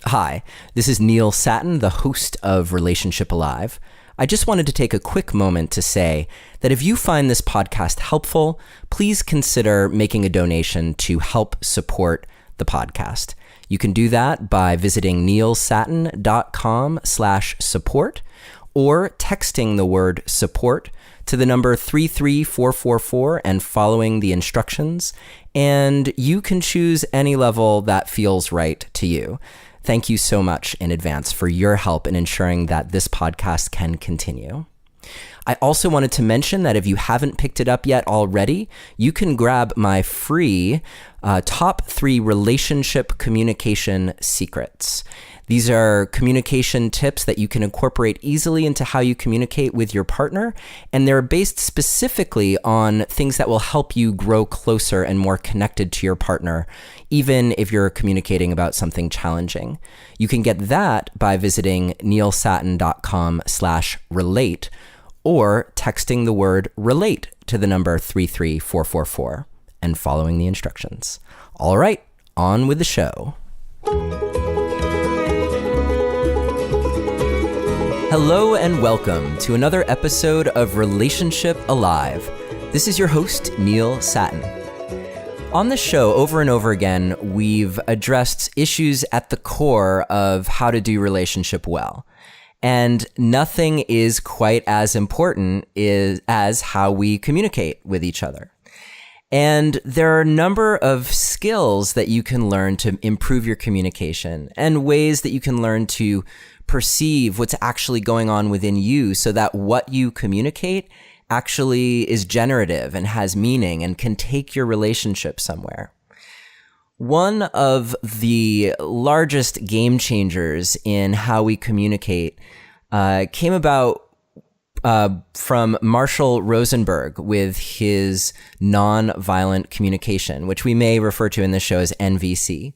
Hi, this is Neil Satin, the host of Relationship Alive. I just wanted to take a quick moment to say that if you find this podcast helpful, please consider making a donation to help support the podcast. You can do that by visiting neilsatin.com/support or texting the word support to the number 33444 and following the instructions, and you can choose any level that feels right to you. Thank you so much in advance for your help in ensuring that this podcast can continue. I also wanted to mention that if you haven't picked it up yet already, you can grab my free top 3 relationship communication secrets. These are communication tips that you can incorporate easily into how you communicate with your partner, and they're based specifically on things that will help you grow closer and more connected to your partner, even if you're communicating about something challenging. You can get that by visiting neilsatin.com/relate or texting the word relate to the number 33444 and following the instructions. All right, on with the show. Hello and welcome to another episode of Relationship Alive. This is your host, Neil Satin. On the show, over and over again, we've addressed issues at the core of how to do relationship well. And nothing is quite as important as how we communicate with each other. And there are a number of skills that you can learn to improve your communication and ways that you can learn to perceive what's actually going on within you so that what you communicate actually is generative and has meaning and can take your relationship somewhere. One of the largest game changers in how we communicate came about from Marshall Rosenberg with his nonviolent communication, which we may refer to in this show as NVC.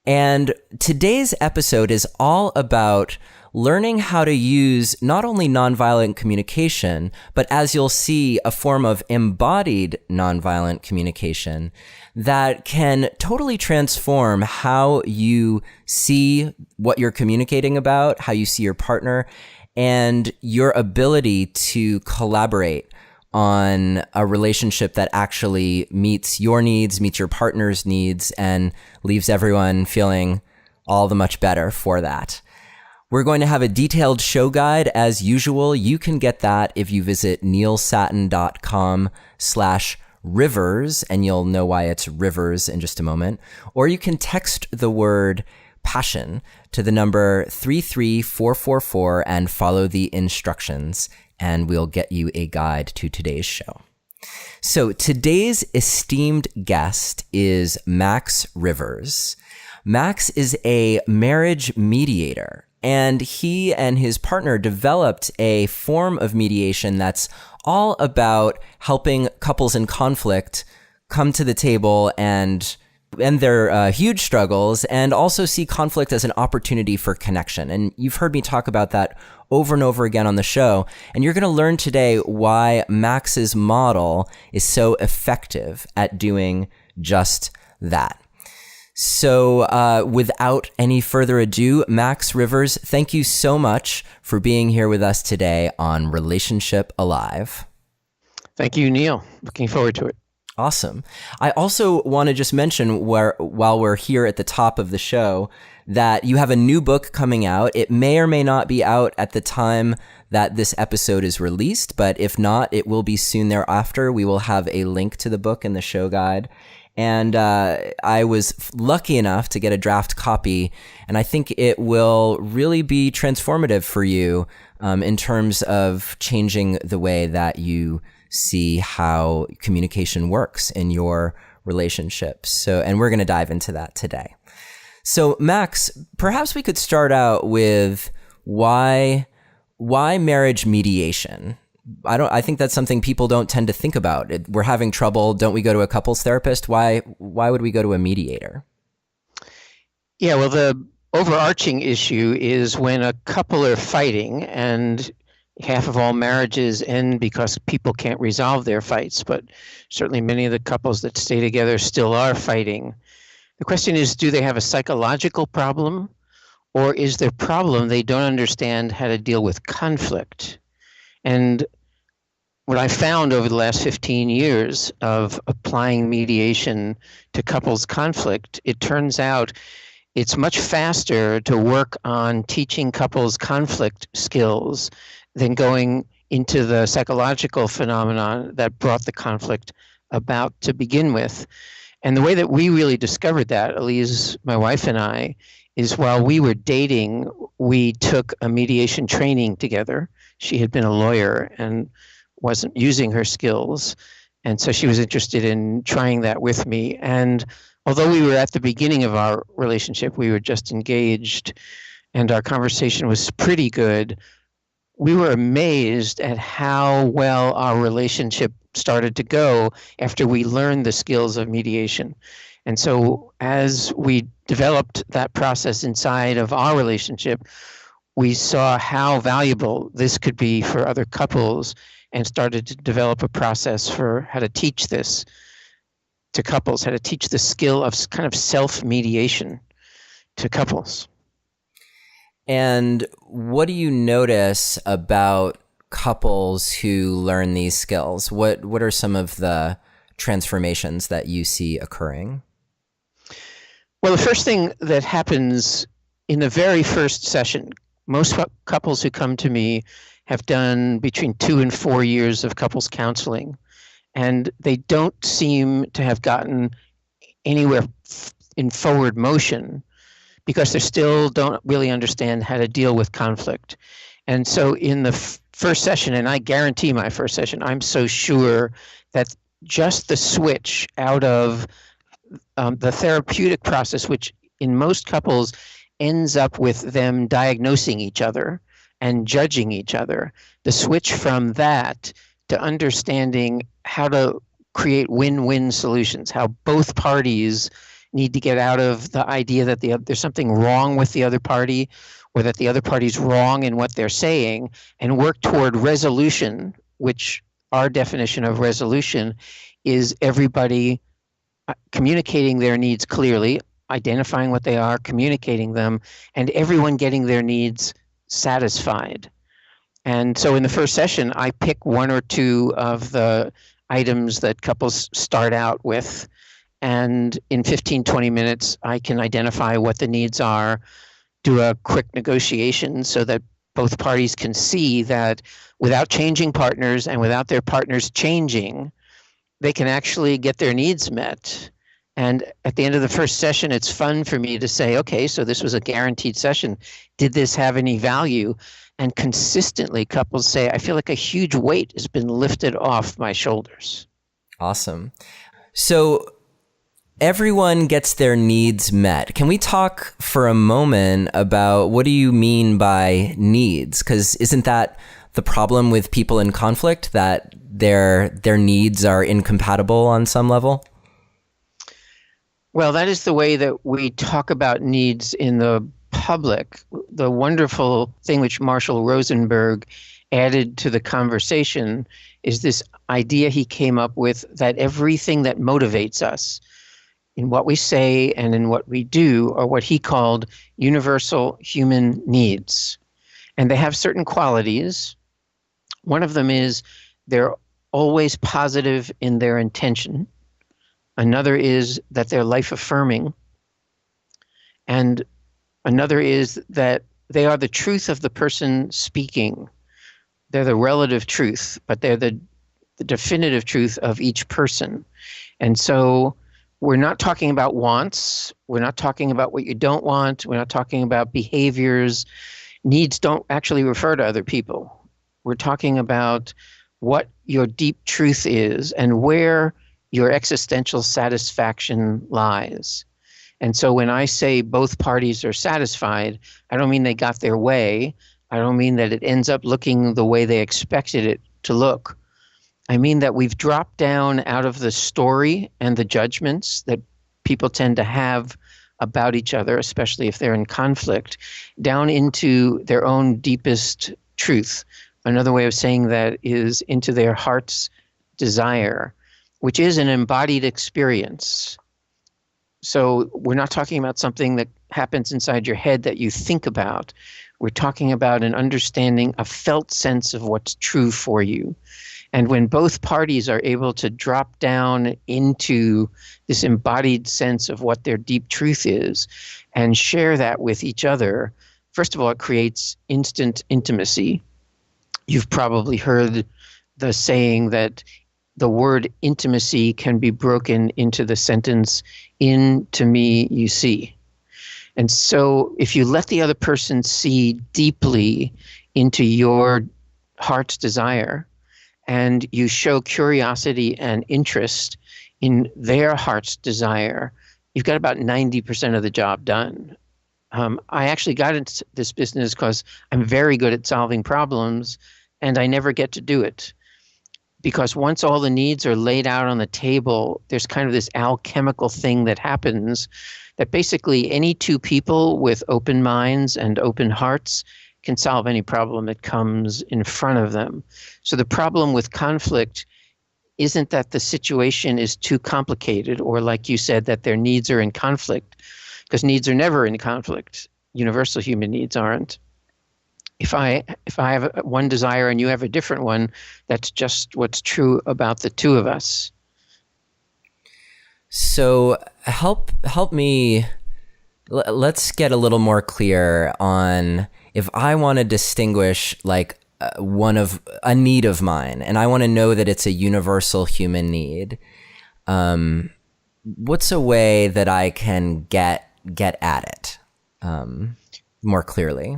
And today's episode is all about learning how to use not only nonviolent communication, but as you'll see, a form of embodied nonviolent communication that can totally transform how you see what you're communicating about, how you see your partner, and your ability to collaborate on a relationship that actually meets your needs, meets your partner's needs, and leaves everyone feeling all the much better for that. We're going to have a detailed show guide as usual. You can get that if you visit neilsatin.com/rivers, and you'll know why it's rivers in just a moment. Or you can text the word passion to the number 33444 and follow the instructions, and we'll get you a guide to today's show. So today's esteemed guest is Max Rivers. Max is a marriage mediator, and he and his partner developed a form of mediation that's all about helping couples in conflict come to the table and their huge struggles, and also see conflict as an opportunity for connection. And you've heard me talk about that over and over again on the show. And you're going to learn today why Max's model is so effective at doing just that. So without any further ado, Max Rivers, thank you so much for being here with us today on Relationship Alive. Thank you, Neil. Looking forward to it. Awesome. I also want to just mention while we're here at the top of the show that you have a new book coming out. It may or may not be out at the time that this episode is released, but if not, it will be soon thereafter. We will have a link to the book in the show guide. And I was lucky enough to get a draft copy, and I think it will really be transformative for you in terms of changing the way that you see how communication works in your relationships. So, and we're going to dive into that today. So, Max, perhaps we could start out with why marriage mediation? I think that's something people don't tend to think about. We're having trouble. Don't we go to a couples therapist? Why would we go to a mediator? Yeah, well, the overarching issue is when a couple are fighting, and half of all marriages end because people can't resolve their fights, but certainly many of the couples that stay together still are fighting. The question is, do they have a psychological problem, Or is their problem they don't understand how to deal with conflict? And what I found over the last 15 years of applying mediation to couples conflict, it turns out it's much faster to work on teaching couples conflict skills than going into the psychological phenomenon that brought the conflict about to begin with. And the way that we really discovered that, Elise, my wife and I, is while we were dating, we took a mediation training together. She had been a lawyer and wasn't using her skills. And so she was interested in trying that with me. And although we were at the beginning of our relationship, we were just engaged, and our conversation was pretty good, we were amazed at how well our relationship started to go after we learned the skills of mediation. And so as we developed that process inside of our relationship, we saw how valuable this could be for other couples and started to develop a process for how to teach this to couples, how to teach the skill of kind of self-mediation to couples. And what do you notice about couples who learn these skills? What are some of the transformations that you see occurring? Well, the first thing that happens in the very first session, most couples who come to me have done between 2 and 4 years of couples counseling, and they don't seem to have gotten anywhere in forward motion because they still don't really understand how to deal with conflict. And so in the first session, and I guarantee my first session, I'm so sure that just the switch out of the therapeutic process, which in most couples ends up with them diagnosing each other and judging each other, the switch from that to understanding how to create win-win solutions, how both parties need to get out of the idea that there's something wrong with the other party or that the other party's wrong in what they're saying, and work toward resolution, which our definition of resolution is everybody communicating their needs clearly, identifying what they are, communicating them, and everyone getting their needs satisfied. And so in the first session, I pick 1 or 2 of the items that couples start out with. And in 15, 20 minutes, I can identify what the needs are, do a quick negotiation so that both parties can see that without changing partners and without their partners changing, they can actually get their needs met. And at the end of the first session, it's fun for me to say, okay, so this was a guaranteed session. Did this have any value? And consistently, couples say, I feel like a huge weight has been lifted off my shoulders. Awesome. So everyone gets their needs met. Can we talk for a moment about what do you mean by needs? Because isn't that the problem with people in conflict, that their needs are incompatible on some level? Well, that is the way that we talk about needs in the public. The wonderful thing which Marshall Rosenberg added to the conversation is this idea he came up with that everything that motivates us in what we say and in what we do are what he called universal human needs. And they have certain qualities. One of them is they're always positive in their intention. Another is that they're life-affirming. And another is that they are the truth of the person speaking. They're the relative truth, but they're the definitive truth of each person. And so we're not talking about wants. We're not talking about what you don't want. We're not talking about behaviors. Needs don't actually refer to other people. We're talking about what your deep truth is and where your existential satisfaction lies. And so when I say both parties are satisfied, I don't mean they got their way. I don't mean that it ends up looking the way they expected it to look. I mean that we've dropped down out of the story and the judgments that people tend to have about each other, especially if they're in conflict, down into their own deepest truth. Another way of saying that is into their heart's desire, which is an embodied experience. So we're not talking about something that happens inside your head that you think about. We're talking about an understanding, a felt sense of what's true for you. And when both parties are able to drop down into this embodied sense of what their deep truth is and share that with each other, first of all, it creates instant intimacy. You've probably heard the saying that the word intimacy can be broken into the sentence, "into me you see." And so if you let the other person see deeply into your heart's desire, and you show curiosity and interest in their heart's desire, you've got about 90% of the job done. I actually got into this business because I'm very good at solving problems, and I never get to do it. Because once all the needs are laid out on the table, there's kind of this alchemical thing that happens that basically any two people with open minds and open hearts can solve any problem that comes in front of them. So the problem with conflict isn't that the situation is too complicated, or like you said, that their needs are in conflict, because needs are never in conflict. Universal human needs aren't. If I have one desire and you have a different one, that's just what's true about the two of us. So help me. Let's get a little more clear on, if I want to distinguish like a need of mine, and I want to know that it's a universal human need. What's a way that I can get at it more clearly?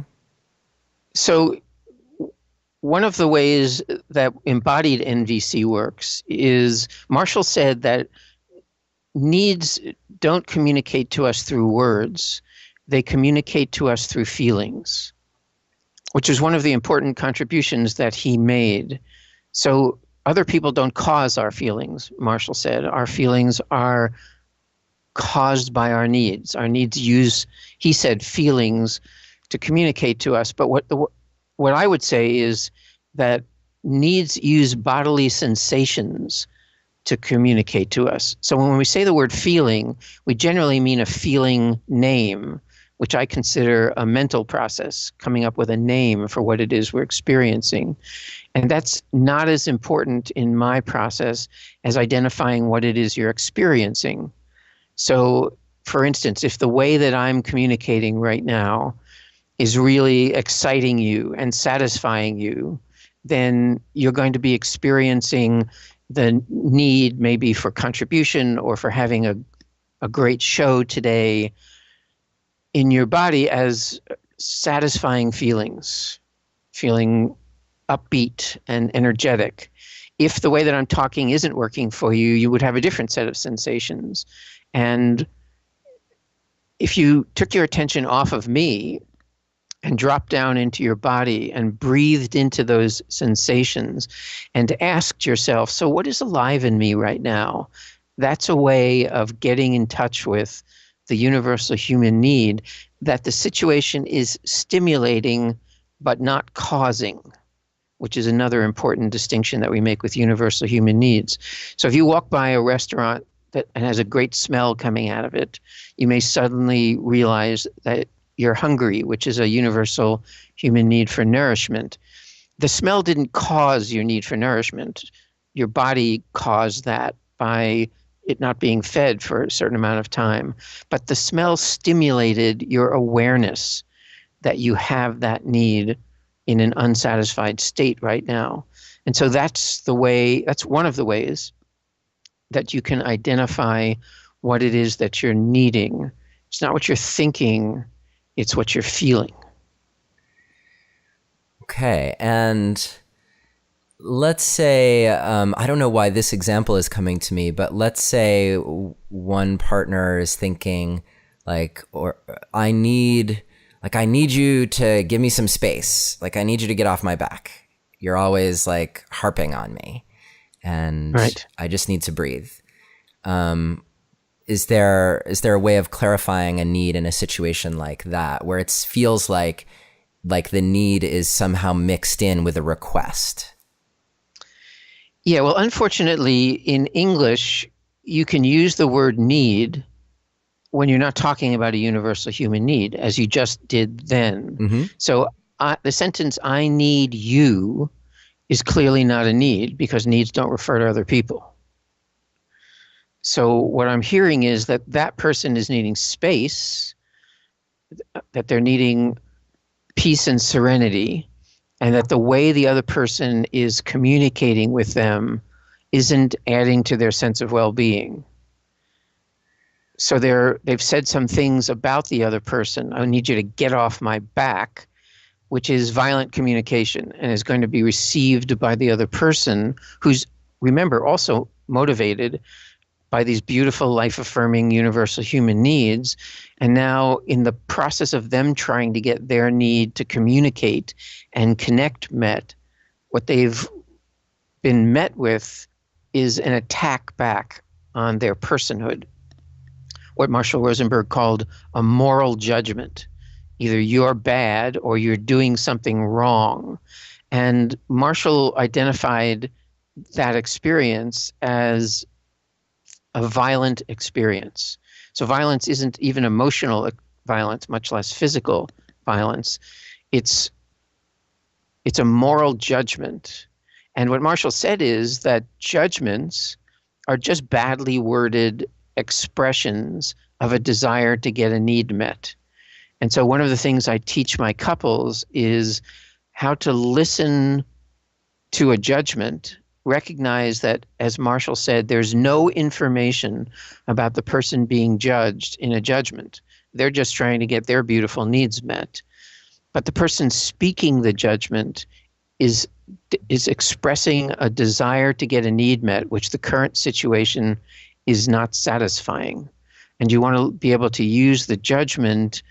So one of the ways that embodied NVC works is, Marshall said that needs don't communicate to us through words. They communicate to us through feelings, which is one of the important contributions that he made. So other people don't cause our feelings, Marshall said. Our feelings are caused by our needs. Our needs use, he said, feelings to communicate to us. But what I would say is that needs use bodily sensations to communicate to us. So when we say the word feeling, we generally mean a feeling name, which I consider a mental process, coming up with a name for what it is we're experiencing. And that's not as important in my process as identifying what it is you're experiencing. So, for instance, if the way that I'm communicating right now is really exciting you and satisfying you, then you're going to be experiencing the need maybe for contribution or for having a great show today in your body as satisfying feelings, feeling upbeat and energetic. If the way that I'm talking isn't working for you, you would have a different set of sensations. And if you took your attention off of me and dropped down into your body and breathed into those sensations and asked yourself, so what is alive in me right now? That's a way of getting in touch with the universal human need that the situation is stimulating but not causing, which is another important distinction that we make with universal human needs. So if you walk by a restaurant that has a great smell coming out of it, you may suddenly realize that you're hungry, which is a universal human need for nourishment. The smell didn't cause your need for nourishment. Your body caused that by it not being fed for a certain amount of time. But the smell stimulated your awareness that you have that need in an unsatisfied state right now. And so that's one of the ways that you can identify what it is that you're needing. It's not what you're thinking, it's what you're feeling. Okay, and let's say, I don't know why this example is coming to me, but let's say one partner is thinking I need you to give me some space. Like, I need you to get off my back. You're always like harping on me, and right. I just need to breathe. Is there a way of clarifying a need in a situation like that, where it feels like the need is somehow mixed in with a request? Yeah, well, unfortunately, in English, you can use the word need when you're not talking about a universal human need, as you just did then. Mm-hmm. So the sentence, I need you, is clearly not a need because needs don't refer to other people. So what I'm hearing is that that person is needing space, that they're needing peace and serenity, and that the way the other person is communicating with them isn't adding to their sense of well-being. So they've said some things about the other person. I need you to get off my back, which is violent communication and is going to be received by the other person who's, remember, also motivated by these beautiful life-affirming universal human needs. And now in the process of them trying to get their need to communicate and connect met, what they've been met with is an attack back on their personhood. What Marshall Rosenberg called a moral judgment. Either you're bad or you're doing something wrong. And Marshall identified that experience as a violent experience. So violence isn't even emotional violence, much less physical violence. It's a moral judgment. And what Marshall said is that judgments are just badly worded expressions of a desire to get a need met. And so one of the things I teach my couples is how to listen to a judgment, recognize that, as Marshall said, there's no information about the person being judged in a judgment. They're just trying to get their beautiful needs met. But the person speaking the judgment is expressing a desire to get a need met, which the current situation is not satisfying. And you want to be able to use the judgment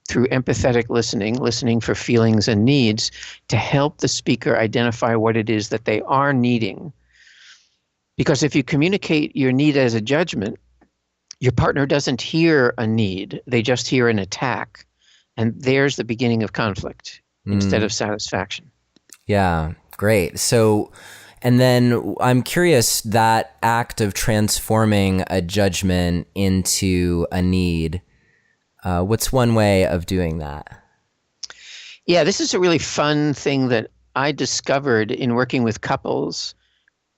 through empathetic listening for feelings and needs, to help the speaker identify what it is that they are needing. Because if you communicate your need as a judgment, your partner doesn't hear a need, they just hear an attack. And there's the beginning of conflict instead of satisfaction. Yeah, great. So, and then I'm curious, that act of transforming a judgment into a need, what's one way of doing that? Yeah, this is a really fun thing that I discovered in working with couples,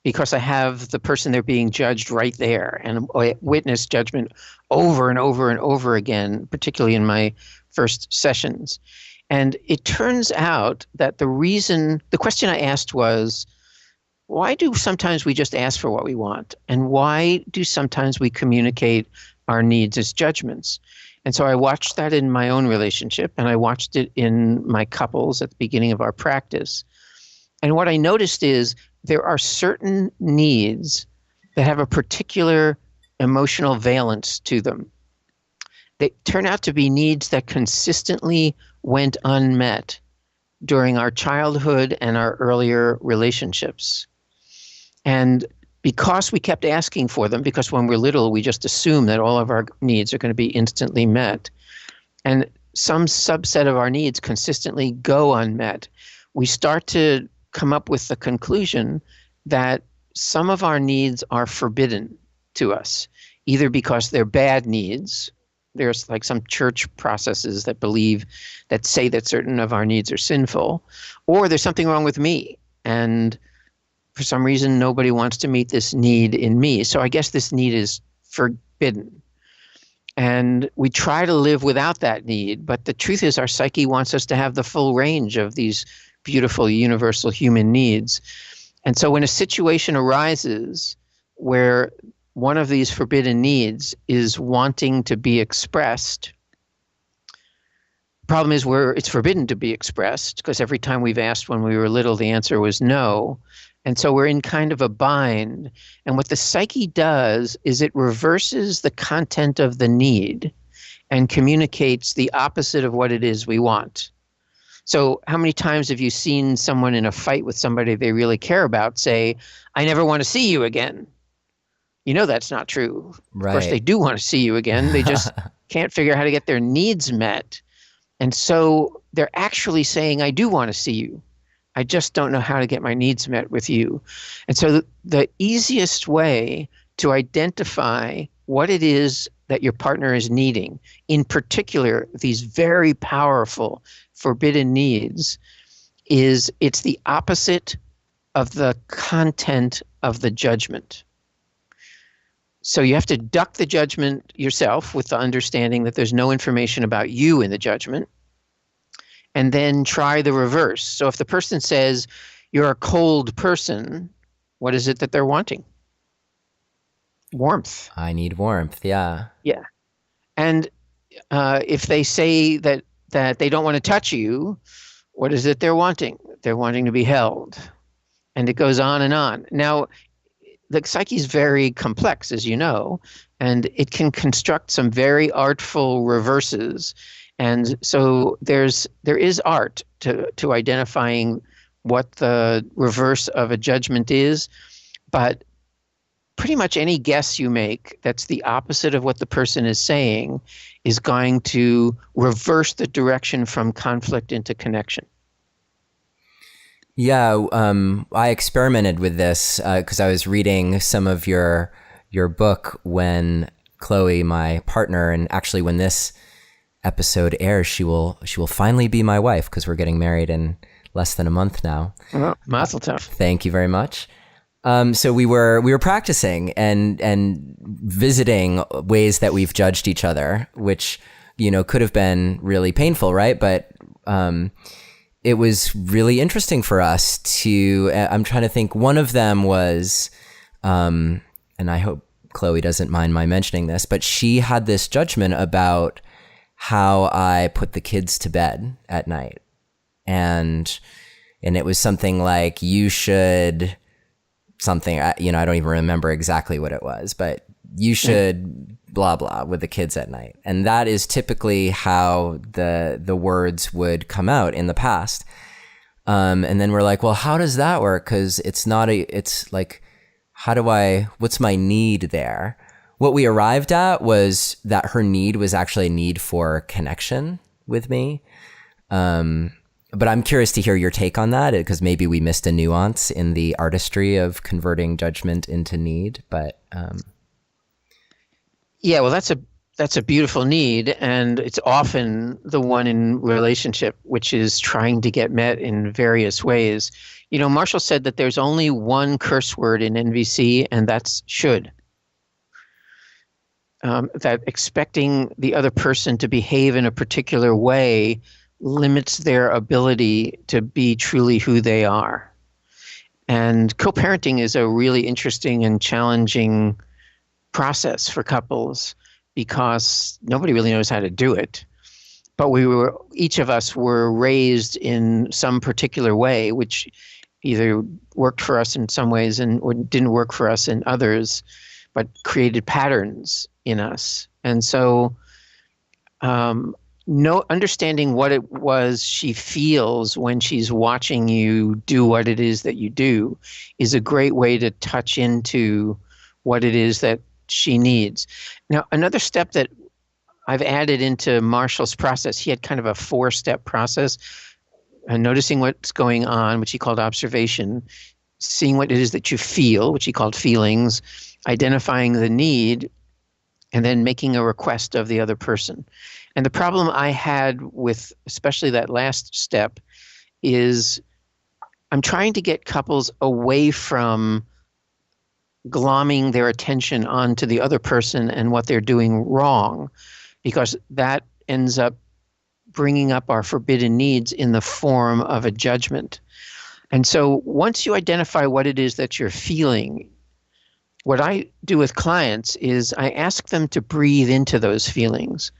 because I have the person they're being judged right there, and I witness judgment over and over and over again, particularly in my first sessions. And it turns out that the question I asked was, why do sometimes we just ask for what we want? And why do sometimes we communicate our needs as judgments? And so I watched that in my own relationship, and I watched it in my couples at the beginning of our practice. And what I noticed is there are certain needs that have a particular emotional valence to them. They turn out to be needs that consistently went unmet during our childhood and our earlier relationships. And because we kept asking for them, because when we're little, we just assume that all of our needs are going to be instantly met, and some subset of our needs consistently go unmet, we start to come up with the conclusion that some of our needs are forbidden to us, either because they're bad needs. There's like some church processes that say that certain of our needs are sinful, or there's something wrong with me, and for some reason nobody wants to meet this need in me. So I guess this need is forbidden. And we try to live without that need, but the truth is our psyche wants us to have the full range of these beautiful universal human needs. And so when a situation arises where one of these forbidden needs is wanting to be expressed, the problem is where it's forbidden to be expressed, because every time we've asked when we were little, the answer was no. And so we're in kind of a bind. And what the psyche does is it reverses the content of the need and communicates the opposite of what it is we want. So how many times have you seen someone in a fight with somebody they really care about say, I never want to see you again? You know that's not true. Right. Of course, they do want to see you again. They just can't figure out how to get their needs met. And so they're actually saying, I do want to see you. I just don't know how to get my needs met with you. And so the easiest way to identify what it is that your partner is needing, in particular, these very powerful forbidden needs, it's the opposite of the content of the judgment. So you have to duck the judgment yourself with the understanding that there's no information about you in the judgment, and then try the reverse. So if the person says, you're a cold person, what is it that they're wanting? Warmth. I need warmth, yeah. Yeah. And if they say that they don't want to touch you, what is it they're wanting? They're wanting to be held. And it goes on and on. Now, the psyche is very complex, as you know, and it can construct some very artful reverses. And so there is art to identifying what the reverse of a judgment is, but pretty much any guess you make that's the opposite of what the person is saying is going to reverse the direction from conflict into connection. Yeah, I experimented with this because I was reading some of your book when Chloe, my partner, and actually when this episode airs, she will finally be my wife because we're getting married in less than a month now. Oh, mazel tov. Thank you very much. So we were practicing and visiting ways that we've judged each other, which could have been really painful, right? But it was really interesting for us to. I'm trying to think. One of them was, and I hope Chloe doesn't mind my mentioning this, but she had this judgment about how I put the kids to bed at night, and it was something like you should. Something, I don't even remember exactly what it was, but you should blah, blah with the kids at night. And that is typically how the words would come out in the past. And then we're like, well, how does that work? Because it's like, what's my need there? What we arrived at was that her need was actually a need for connection with me. But I'm curious to hear your take on that, because maybe we missed a nuance in the artistry of converting judgment into need. But yeah, well, that's a beautiful need, and it's often the one in relationship which is trying to get met in various ways. Marshall said that there's only one curse word in NVC, and that's should. That expecting the other person to behave in a particular way limits their ability to be truly who they are. And co-parenting is a really interesting and challenging process for couples because nobody really knows how to do it. But each of us were raised in some particular way, which either worked for us in some ways or didn't work for us in others, but created patterns in us. And so understanding what it was she feels when she's watching you do what it is that you do is a great way to touch into what it is that she needs. Now, another step that I've added into Marshall's process, he had kind of a 4-step process, noticing what's going on, which he called observation, seeing what it is that you feel, which he called feelings, identifying the need, and then making a request of the other person. And the problem I had with especially that last step is I'm trying to get couples away from glomming their attention onto the other person and what they're doing wrong, because that ends up bringing up our forbidden needs in the form of a judgment. And so once you identify what it is that you're feeling, what I do with clients is I ask them to breathe into those feelings.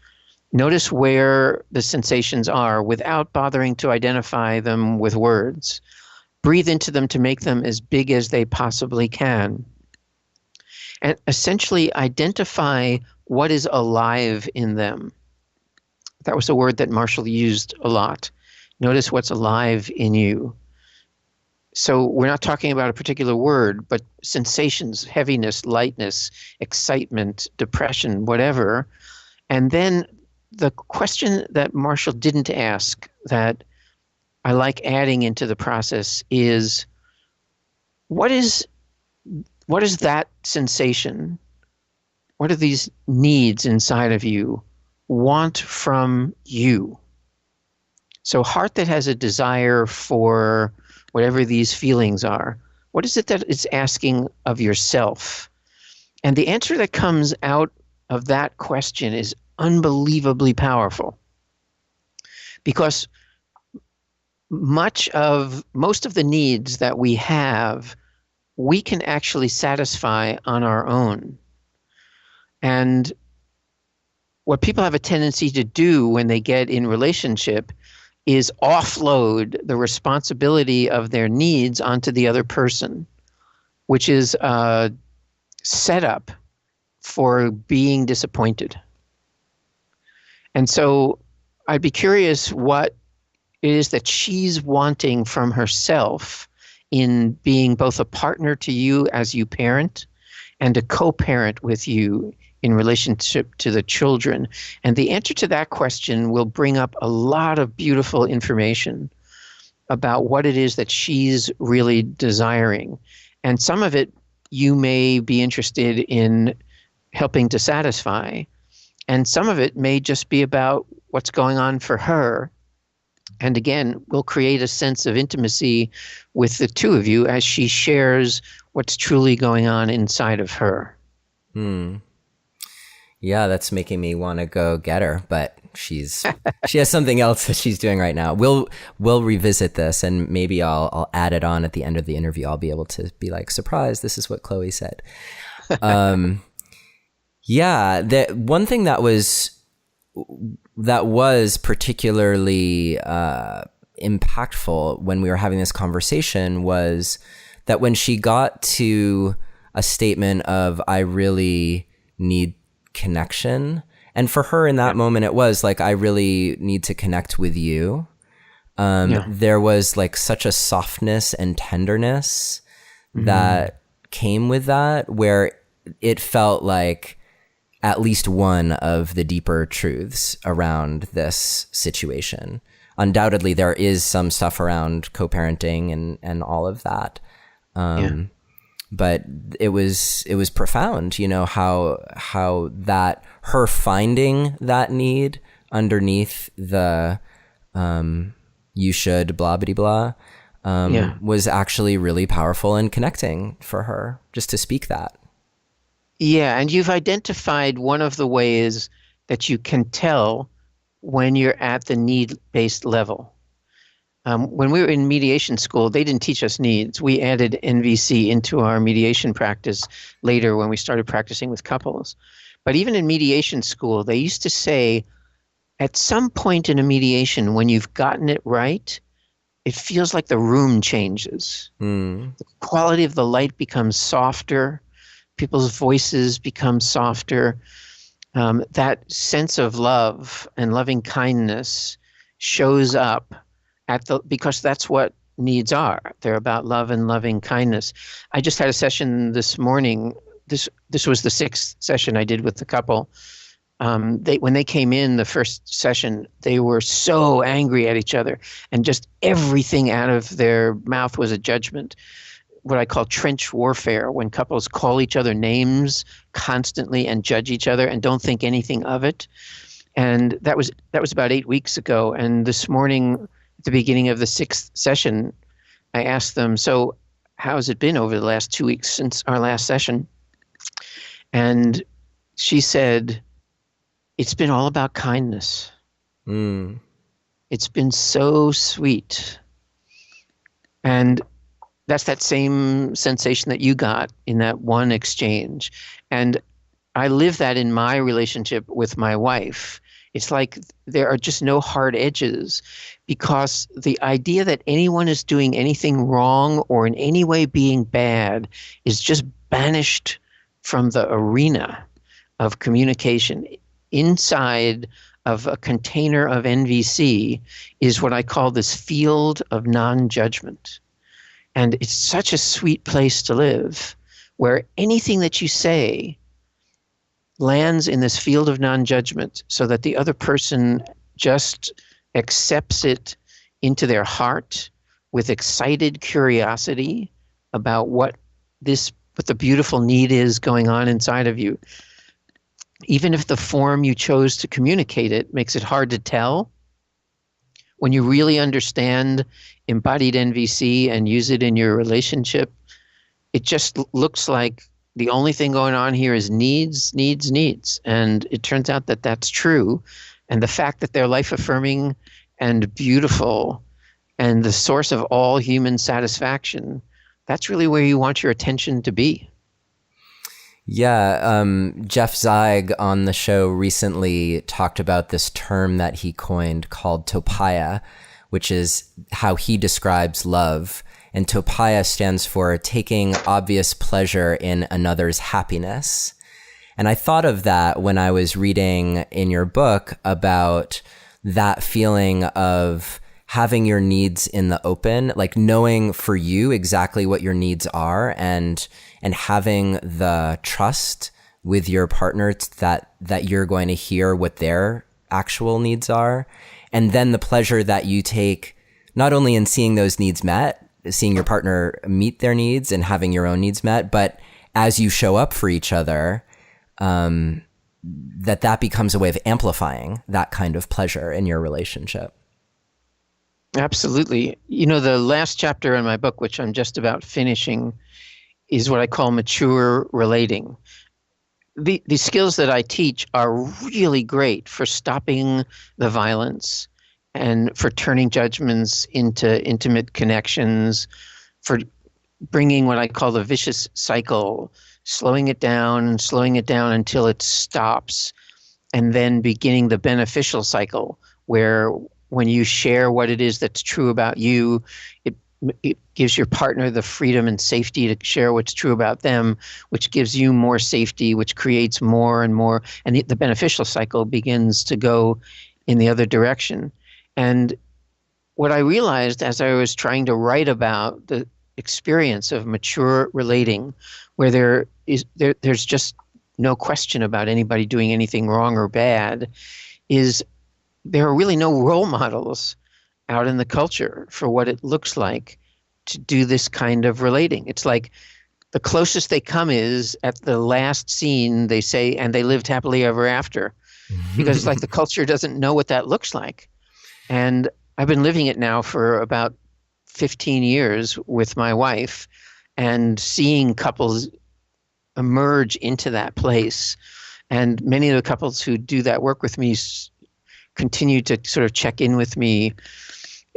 Notice where the sensations are without bothering to identify them with words. Breathe into them to make them as big as they possibly can. And essentially identify what is alive in them. That was a word that Marshall used a lot. Notice what's alive in you. So we're not talking about a particular word, but sensations, heaviness, lightness, excitement, depression, whatever. And then the question that Marshall didn't ask that I like adding into the process is, what is that sensation what do these needs inside of you want from you? So heart that has a desire for whatever these feelings are, what is it that it's asking of yourself? And the answer that comes out of that question is unbelievably powerful, because most of the needs that we have, we can actually satisfy on our own. And what people have a tendency to do when they get in relationship is offload the responsibility of their needs onto the other person, which is a setup for being disappointed. And so I'd be curious what it is that she's wanting from herself in being both a partner to you as you parent and a co-parent with you in relationship to the children. And the answer to that question will bring up a lot of beautiful information about what it is that she's really desiring. And some of it you may be interested in helping to satisfy, and some of it may just be about what's going on for her. And again, we'll create a sense of intimacy with the two of you as she shares what's truly going on inside of her. Yeah, that's making me want to go get her, but she has something else that she's doing right now. We'll revisit this, and maybe I'll add it on at the end of the interview. I'll be able to be like, surprise, this is what Chloe said. Yeah, the one thing that was particularly impactful when we were having this conversation was that when she got to a statement of, I really need connection, and for her in that moment it was like, I really need to connect with you. There was like such a softness and tenderness that came with that, where it felt like at least one of the deeper truths around this situation. Undoubtedly, there is some stuff around co-parenting and all of that. But it was profound, you know, how that her finding that need underneath the you should blah blah blah was actually really powerful and connecting for her, just to speak that. Yeah, and you've identified one of the ways that you can tell when you're at the need-based level. When we were in mediation school, they didn't teach us needs. We added NVC into our mediation practice later when we started practicing with couples. But even in mediation school, they used to say, at some point in a mediation, when you've gotten it right, it feels like the room changes. The quality of the light becomes softer. People's voices become softer. That sense of love and loving kindness shows up because that's what needs are. They're about love and loving kindness. I just had a session this morning. This was the 6th session I did with the couple. When they came in the first session, they were so angry at each other, and just everything out of their mouth was a judgment. What I call trench warfare, when couples call each other names constantly and judge each other and don't think anything of it. And that was about 8 weeks ago. And this morning, at the beginning of the 6th session, I asked them, so how's it been over the last 2 weeks since our last session? And she said, it's been all about kindness. It's been so sweet. And that's that same sensation that you got in that one exchange. And I live that in my relationship with my wife. It's like there are just no hard edges, because the idea that anyone is doing anything wrong or in any way being bad is just banished from the arena of communication. Inside of a container of NVC is what I call this field of non-judgment. And it's such a sweet place to live, where anything that you say lands in this field of non-judgment, so that the other person just accepts it into their heart with excited curiosity about what the beautiful need is going on inside of you. even if the form you chose to communicate it makes it hard to tell, when you really understand embodied NVC and use it in your relationship, it just looks like the only thing going on here is needs, needs, needs. And it turns out that that's true. And the fact that they're life affirming and beautiful and the source of all human satisfaction, that's really where you want your attention to be. Yeah, Jeff Zeig on the show recently talked about this term that he coined called Topia, which is how he describes love. And Topia stands for taking obvious pleasure in another's happiness. And I thought of that when I was reading in your book about that feeling of having your needs in the open, like knowing for you exactly what your needs are and having the trust with your partner that you're going to hear what their actual needs are. And then the pleasure that you take not only in seeing those needs met, seeing your partner meet their needs and having your own needs met, but as you show up for each other, that becomes a way of amplifying that kind of pleasure in your relationship. Absolutely. You know, the last chapter in my book, which I'm just about finishing, is what I call mature relating. The skills that I teach are really great for stopping the violence and for turning judgments into intimate connections, for bringing what I call the vicious cycle, slowing it down until it stops, and then beginning the beneficial cycle where when you share what it is that's true about you, it gives your partner the freedom and safety to share what's true about them, which gives you more safety, which creates more and more. And the beneficial cycle begins to go in the other direction. And what I realized as I was trying to write about the experience of mature relating, where there's just no question about anybody doing anything wrong or bad, is there are really no role models out in the culture for what it looks like to do this kind of relating. It's like the closest they come is at the last scene, they say, and they lived happily ever after, because it's like the culture doesn't know what that looks like. And I've been living it now for about 15 years with my wife and seeing couples emerge into that place. And many of the couples who do that work with me continue to sort of check in with me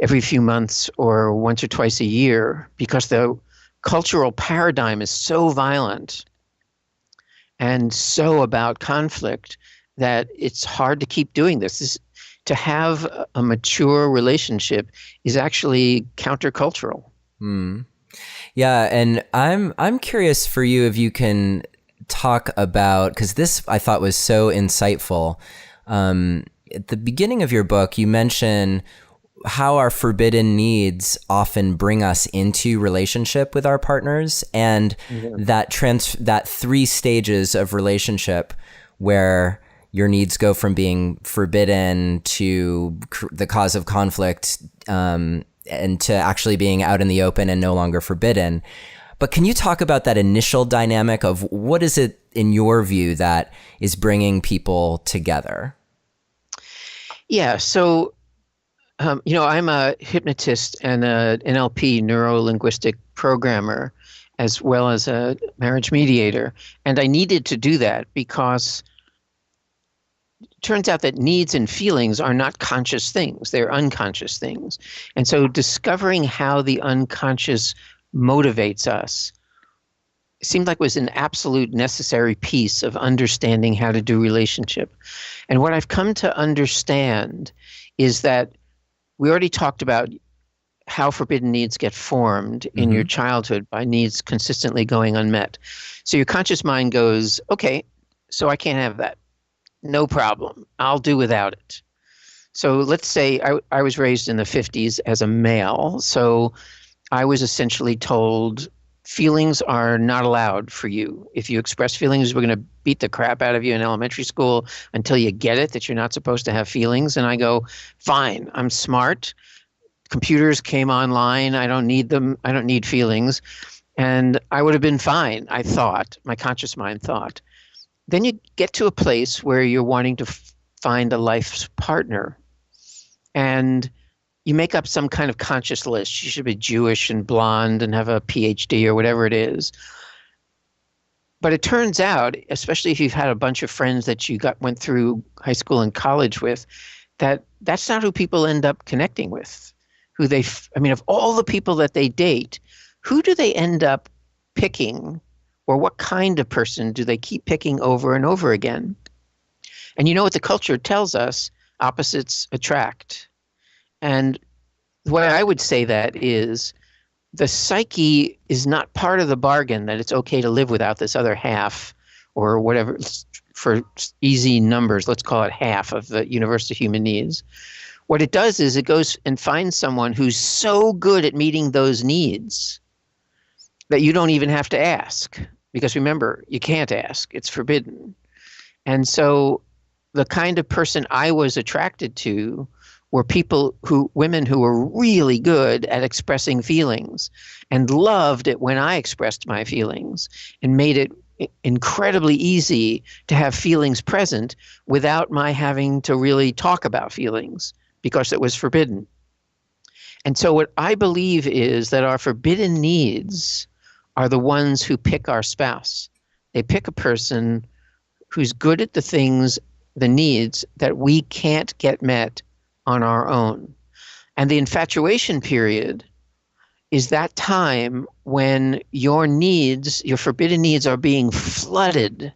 every few months or once or twice a year, because the cultural paradigm is so violent and so about conflict that it's hard to keep doing this. To have a mature relationship is actually countercultural. Yeah, and I'm curious for you if you can talk about, because this I thought was so insightful. At the beginning of your book, you mention how our forbidden needs often bring us into relationship with our partners, and that 3 stages of relationship where your needs go from being forbidden to the cause of conflict, and to actually being out in the open and no longer forbidden. But can you talk about that initial dynamic of what is it in your view that is bringing people together? Yeah, so I'm a hypnotist and an NLP, neuro-linguistic programmer, as well as a marriage mediator. And I needed to do that because it turns out that needs and feelings are not conscious things. They're unconscious things. And so discovering how the unconscious motivates us seemed like was an absolute necessary piece of understanding how to do relationship. And what I've come to understand is that we already talked about how forbidden needs get formed in your childhood by needs consistently going unmet. So your conscious mind goes, okay, so I can't have that. No problem. I'll do without it. So let's say I was raised in the 50s as a male. So I was essentially told feelings are not allowed for you. If you express feelings, we're going to beat the crap out of you in elementary school until you get it, that you're not supposed to have feelings. And I go, fine, I'm smart. Computers came online. I don't need them. I don't need feelings. And I would have been fine, I thought. My conscious mind thought. then you get to a place where you're wanting to find a life's partner. And you make up some kind of conscious list. You should be Jewish and blonde and have a PhD or whatever it is. But it turns out, especially if you've had a bunch of friends that you went through high school and college with, that that's not who people end up connecting with. Of all the people that they date, who do they end up picking, or what kind of person do they keep picking over and over again? And you know what the culture tells us? Opposites attract. And the way I would say that is the psyche is not part of the bargain that it's okay to live without this other half, or whatever, for easy numbers, let's call it half of the universe of human needs. What it does is it goes and finds someone who's so good at meeting those needs that you don't even have to ask. Because remember, you can't ask, it's forbidden. And so the kind of person I was attracted to were women who were really good at expressing feelings and loved it when I expressed my feelings and made it incredibly easy to have feelings present without my having to really talk about feelings because it was forbidden. And so what I believe is that our forbidden needs are the ones who pick our spouse. They pick a person who's good at the needs that we can't get met on our own. And the infatuation period is that time when your forbidden needs are being flooded,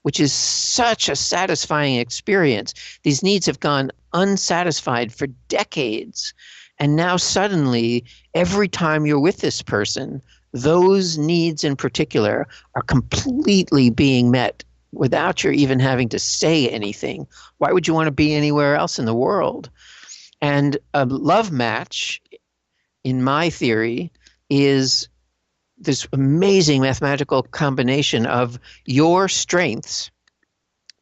which is such a satisfying experience. These needs have gone unsatisfied for decades. And now suddenly, every time you're with this person, those needs in particular are completely being met without your even having to say anything. Why would you want to be anywhere else in the world? And a love match, in my theory, is this amazing mathematical combination of your strengths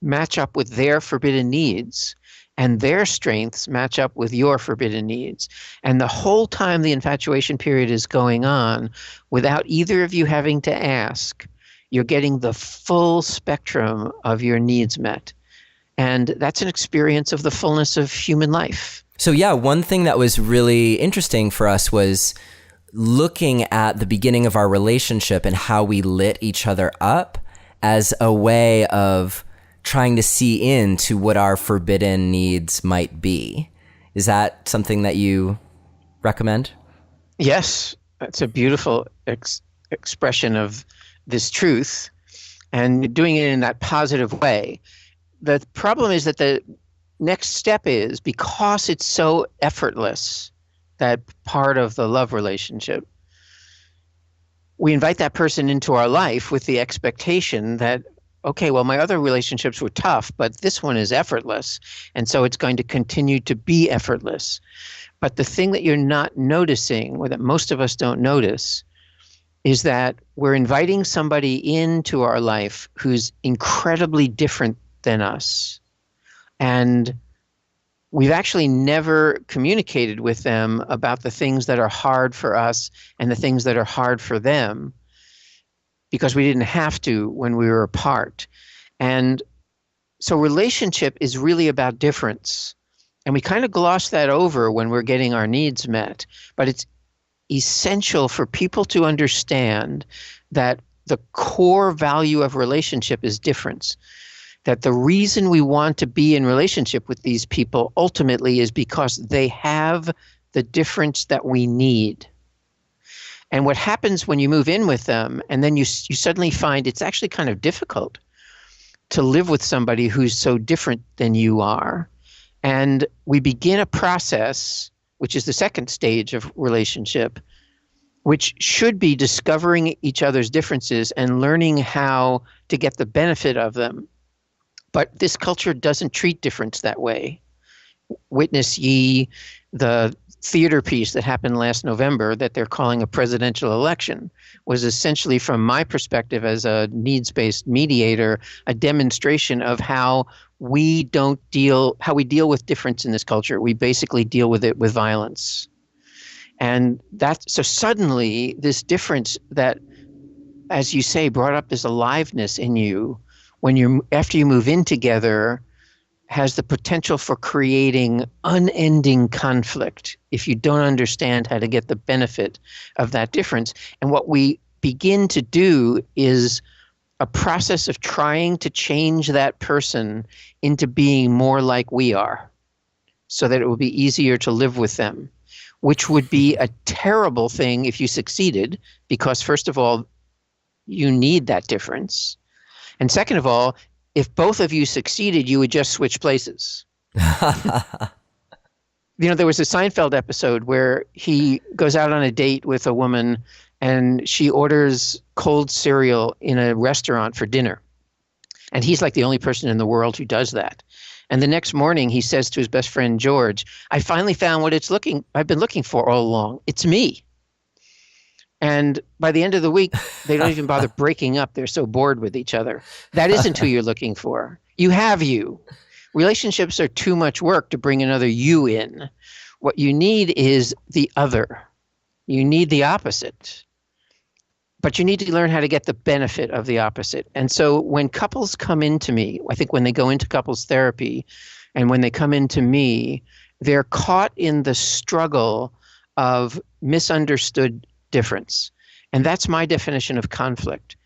match up with their forbidden needs, and their strengths match up with your forbidden needs. And the whole time the infatuation period is going on, without either of you having to ask, you're getting the full spectrum of your needs met. And that's an experience of the fullness of human life. So yeah, one thing that was really interesting for us was looking at the beginning of our relationship and how we lit each other up as a way of trying to see into what our forbidden needs might be. Is that something that you recommend? Yes, that's a beautiful expression of this truth, and doing it in that positive way. The problem is that the next step is, because it's so effortless, that part of the love relationship, we invite that person into our life with the expectation that, okay, well, my other relationships were tough, but this one is effortless, and so it's going to continue to be effortless. But the thing that you're not noticing, or that most of us don't notice, is that we're inviting somebody into our life who's incredibly different than us. And we've actually never communicated with them about the things that are hard for us and the things that are hard for them, because we didn't have to when we were apart. And so relationship is really about difference. And we kind of gloss that over when we're getting our needs met. But it's essential for people to understand that the core value of relationship is difference. That the reason we want to be in relationship with these people ultimately is because they have the difference that we need. And what happens when you move in with them, and then you suddenly find it's actually kind of difficult to live with somebody who's so different than you are. And we begin a process, which is the second stage of relationship, which should be discovering each other's differences and learning how to get the benefit of them. But this culture doesn't treat difference that way. Witness ye the theater piece that happened last November that they're calling a presidential election, was essentially, from my perspective as a needs-based mediator, a demonstration of how we deal with difference in this culture. We basically deal with it with violence. And so suddenly this difference that, as you say, brought up this aliveness in you, after you move in together, has the potential for creating unending conflict if you don't understand how to get the benefit of that difference. And what we begin to do is a process of trying to change that person into being more like we are so that it will be easier to live with them, which would be a terrible thing if you succeeded, because first of all, you need that difference. And second of all, if both of you succeeded, you would just switch places. There was a Seinfeld episode where he goes out on a date with a woman and she orders cold cereal in a restaurant for dinner. And he's like the only person in the world who does that. And the next morning he says to his best friend, George, I finally found what I've been looking for all along. It's me. And by the end of the week, they don't even bother breaking up. They're so bored with each other. That isn't who you're looking for. You have you. Relationships are too much work to bring another you in. What you need is the other. You need the opposite. But you need to learn how to get the benefit of the opposite. And so when couples come into me, I think when they go into couples therapy and when they come into me, they're caught in the struggle of misunderstood difference. And that's my definition of conflict.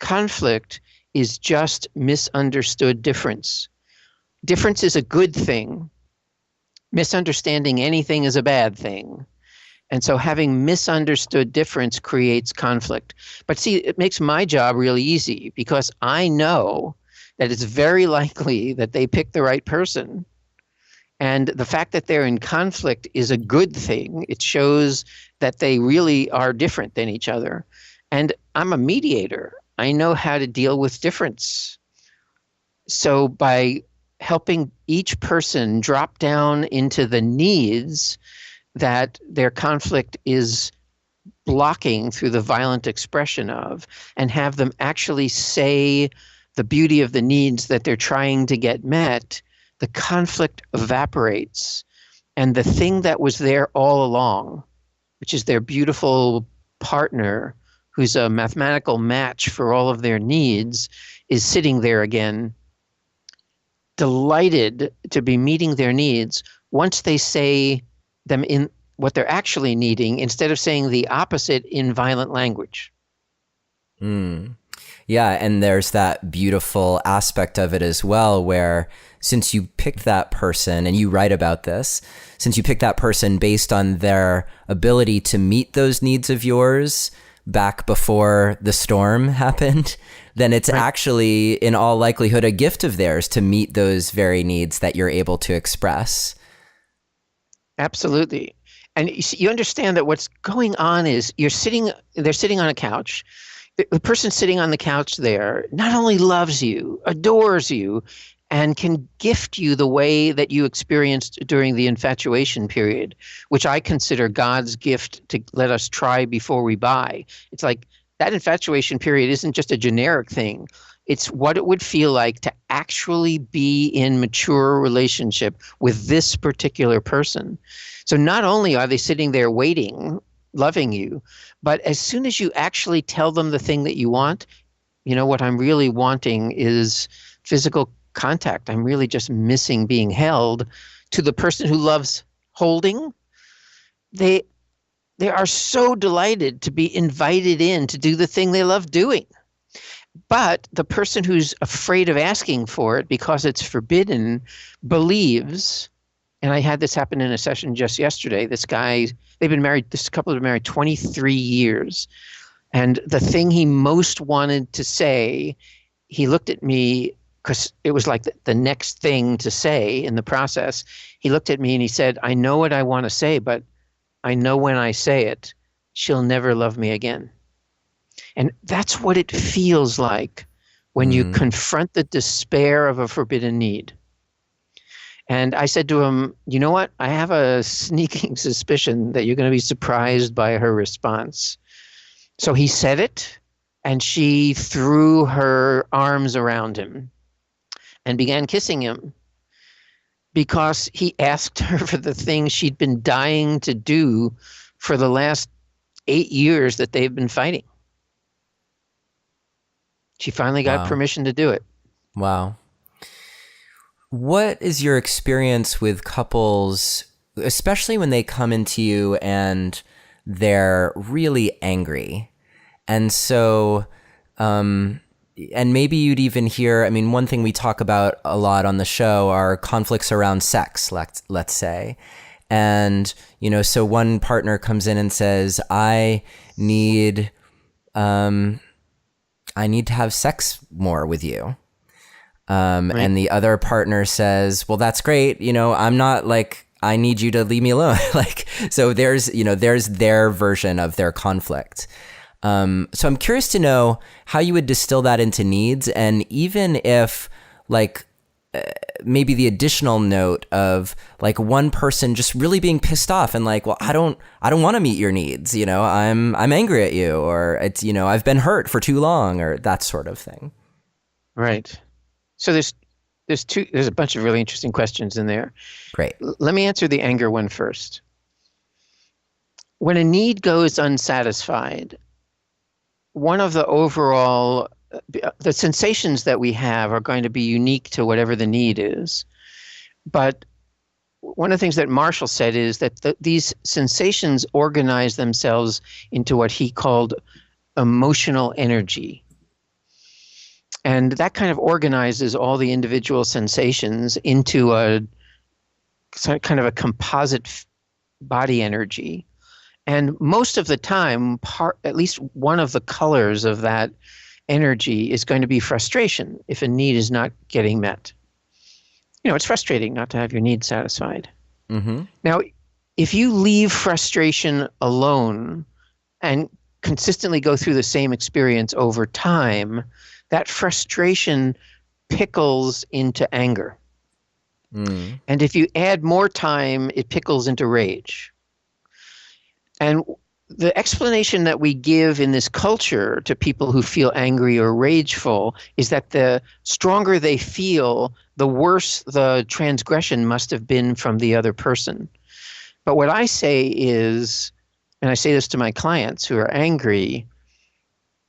Conflict is just misunderstood difference. Difference is a good thing. Misunderstanding anything is a bad thing. And so having misunderstood difference creates conflict. But see, it makes my job really easy because I know that it's very likely that they pick the right person. And the fact that they're in conflict is a good thing. It shows that they really are different than each other. And I'm a mediator. I know how to deal with difference. So by helping each person drop down into the needs that their conflict is blocking through the violent expression of, and have them actually say the beauty of the needs that they're trying to get met, the conflict evaporates. And the thing that was there all along, which is their beautiful partner who's a mathematical match for all of their needs, is sitting there again, delighted to be meeting their needs once they say them in what they're actually needing instead of saying the opposite in violent language. Yeah, and there's that beautiful aspect of it as well where since you picked that person, and you write about this, since you picked that person based on their ability to meet those needs of yours back before the storm happened, then it's actually in all likelihood a gift of theirs to meet those very needs that you're able to express. Absolutely. And you understand that what's going on is they're sitting on a couch. The person sitting on the couch there not only loves you, adores you, and can gift you the way that you experienced during the infatuation period, which I consider God's gift to let us try before we buy. It's like that infatuation period isn't just a generic thing. It's what it would feel like to actually be in mature relationship with this particular person. So not only are they sitting there waiting, loving you, but as soon as you actually tell them the thing that you want, what I'm really wanting is physical contact. I'm really just missing being held, to the person who loves holding, they are so delighted to be invited in to do the thing they love doing. But the person who's afraid of asking for it because it's forbidden believes, and I had this happen in a session just yesterday, this couple have been married 23 years. And the thing he most wanted to say, he looked at me because it was like the next thing to say in the process. He looked at me and he said, I know what I want to say, but I know when I say it, she'll never love me again. And that's what it feels like when you confront the despair of a forbidden need. And I said to him, you know what? I have a sneaking suspicion that you're going to be surprised by her response. So he said it, and she threw her arms around him and began kissing him because he asked her for the thing she'd been dying to do for the last 8 years that they've been fighting. She finally got permission to do it. Wow. What is your experience with couples, especially when they come into you and they're really angry? And so, and maybe you'd even hear, I mean, one thing we talk about a lot on the show are conflicts around sex, let's say. And, so one partner comes in and says, need, I need to have sex more with you. Right. And the other partner says, well, that's great. I'm not like, I need you to leave me alone. So there's their version of their conflict. So I'm curious to know how you would distill that into needs. And even if maybe the additional note of one person just really being pissed off and well, I don't want to meet your needs. I'm angry at you, or it's, I've been hurt for too long, or that sort of thing. Right. So there's a bunch of really interesting questions in there. Great. Let me answer the anger one first. When a need goes unsatisfied, one of the sensations that we have are going to be unique to whatever the need is. But one of the things that Marshall said is that these sensations organize themselves into what he called emotional energy. And that kind of organizes all the individual sensations into a kind of a composite body energy. And most of the time, at least one of the colors of that energy is going to be frustration if a need is not getting met. It's frustrating not to have your needs satisfied. Mm-hmm. Now, if you leave frustration alone and consistently go through the same experience over time, that frustration pickles into anger. Mm. And if you add more time, it pickles into rage. And the explanation that we give in this culture to people who feel angry or rageful is that the stronger they feel, the worse the transgression must have been from the other person. But what I say is, and I say this to my clients who are angry,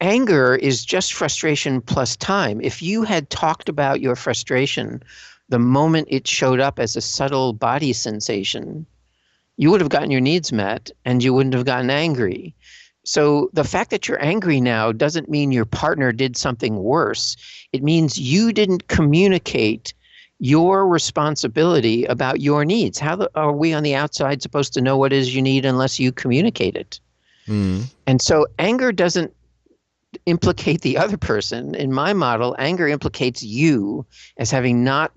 anger is just frustration plus time. If you had talked about your frustration the moment it showed up as a subtle body sensation, you would have gotten your needs met and you wouldn't have gotten angry. So the fact that you're angry now doesn't mean your partner did something worse. It means you didn't communicate your responsibility about your needs. How are we on the outside supposed to know what it is you need unless you communicate it? Mm. And so anger doesn't implicate the other person. In my model, anger implicates you as having not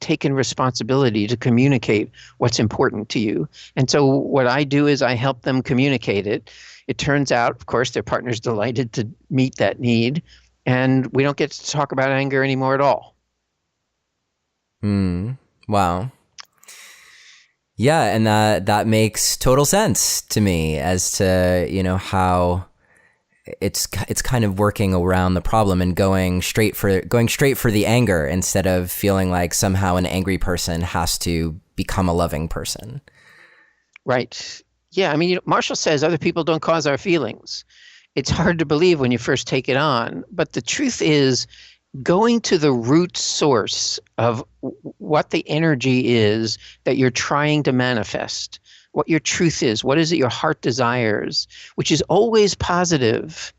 taken responsibility to communicate what's important to you. And so what I do is I help them communicate it. It turns out, of course, their partner's delighted to meet that need, and we don't get to talk about anger anymore at all. Wow. Yeah, and that makes total sense to me as to, how it's kind of working around the problem and going straight for the anger instead of feeling like somehow an angry person has to become a loving person. Right. Yeah. I mean, Marshall says other people don't cause our feelings. It's hard to believe when you first take it on, but the truth is going to the root source of what the energy is that you're trying to manifest, what your truth is, what is it your heart desires, which is always positive,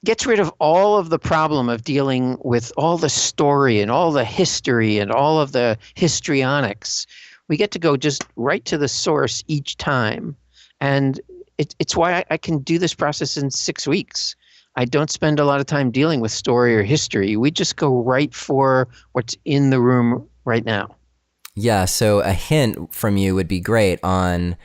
gets rid of all of the problem of dealing with all the story and all the history and all of the histrionics. We get to go just right to the source each time. And it's why I can do this process in 6 weeks. I don't spend a lot of time dealing with story or history. We just go right for what's in the room right now. Yeah, so a hint from you would be great on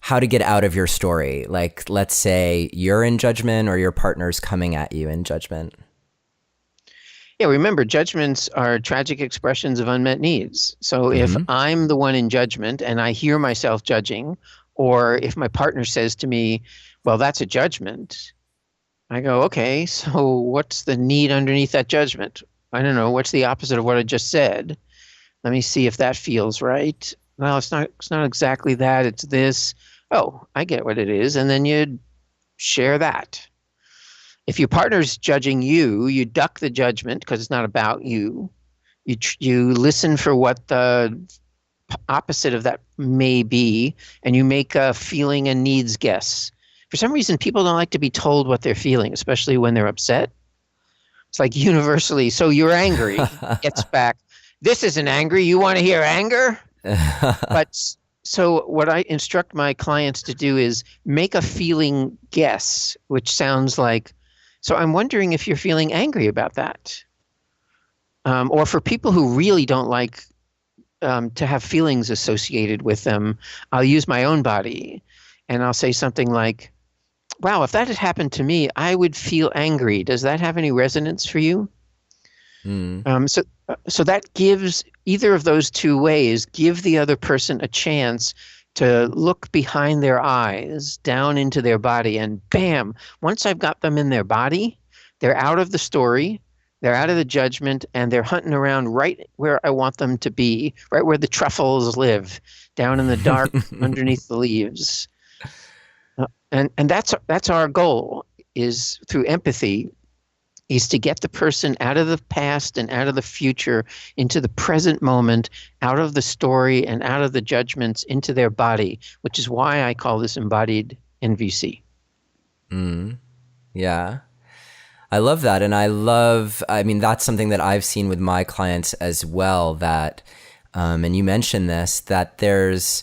how to get out of your story. Like, let's say you're in judgment or your partner's coming at you in judgment. Yeah, remember, judgments are tragic expressions of unmet needs. So if I'm the one in judgment and I hear myself judging, or if my partner says to me, well, that's a judgment, I go, okay, so what's the need underneath that judgment? I don't know, what's the opposite of what I just said? Let me see if that feels right. Well, it's not exactly that, it's this. Oh, I get what it is. And then you share that. If your partner's judging you, you duck the judgment because it's not about you. You listen for what the opposite of that may be, and you make a feeling and needs guess. For some reason, people don't like to be told what they're feeling, especially when they're upset. It's like universally, so you're angry, gets back, this isn't angry, you want to hear anger? But so what I instruct my clients to do is make a feeling guess, which sounds like, so I'm wondering if you're feeling angry about that. Or for people who really don't like to have feelings associated with them, I'll use my own body and I'll say something like, wow, if that had happened to me, I would feel angry. Does that have any resonance for you? So that gives, either of those two ways, give the other person a chance to look behind their eyes, down into their body, and bam, once I've got them in their body, they're out of the story, they're out of the judgment, and they're hunting around right where I want them to be, right where the truffles live, down in the dark, underneath the leaves. And that's our goal, is through empathy, is to get the person out of the past and out of the future into the present moment, out of the story and out of the judgments into their body, which is why I call this embodied NVC. Yeah. I love that. And I mean, that's something that I've seen with my clients as well, that, and you mentioned this, that there's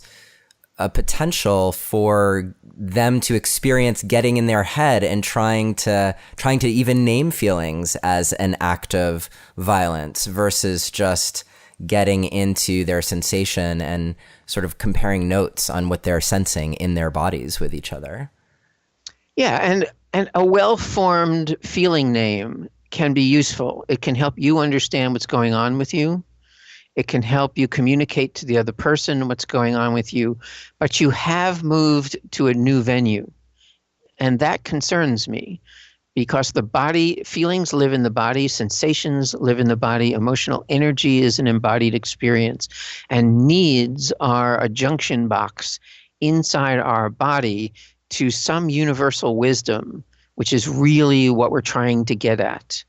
a potential for them to experience getting in their head and trying to even name feelings as an act of violence versus just getting into their sensation and sort of comparing notes on what they're sensing in their bodies with each other. Yeah, and a well-formed feeling name can be useful. It can help you understand what's going on with you. It can help you communicate to the other person what's going on with you, but you have moved to a new venue. And that concerns me because the body, feelings live in the body, sensations live in the body, emotional energy is an embodied experience, and needs are a junction box inside our body to some universal wisdom, which is really what we're trying to get at.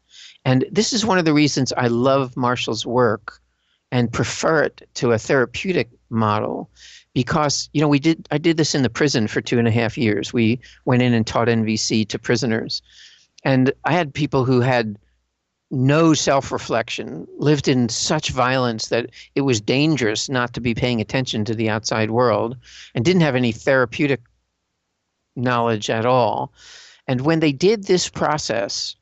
And this is one of the reasons I love Marshall's work and prefer it to a therapeutic model, because I did this in the prison for 2.5 years. We went in and taught NVC to prisoners, and I had people who had no self-reflection, lived in such violence that it was dangerous not to be paying attention to the outside world, and didn't have any therapeutic knowledge at all. And when they did this process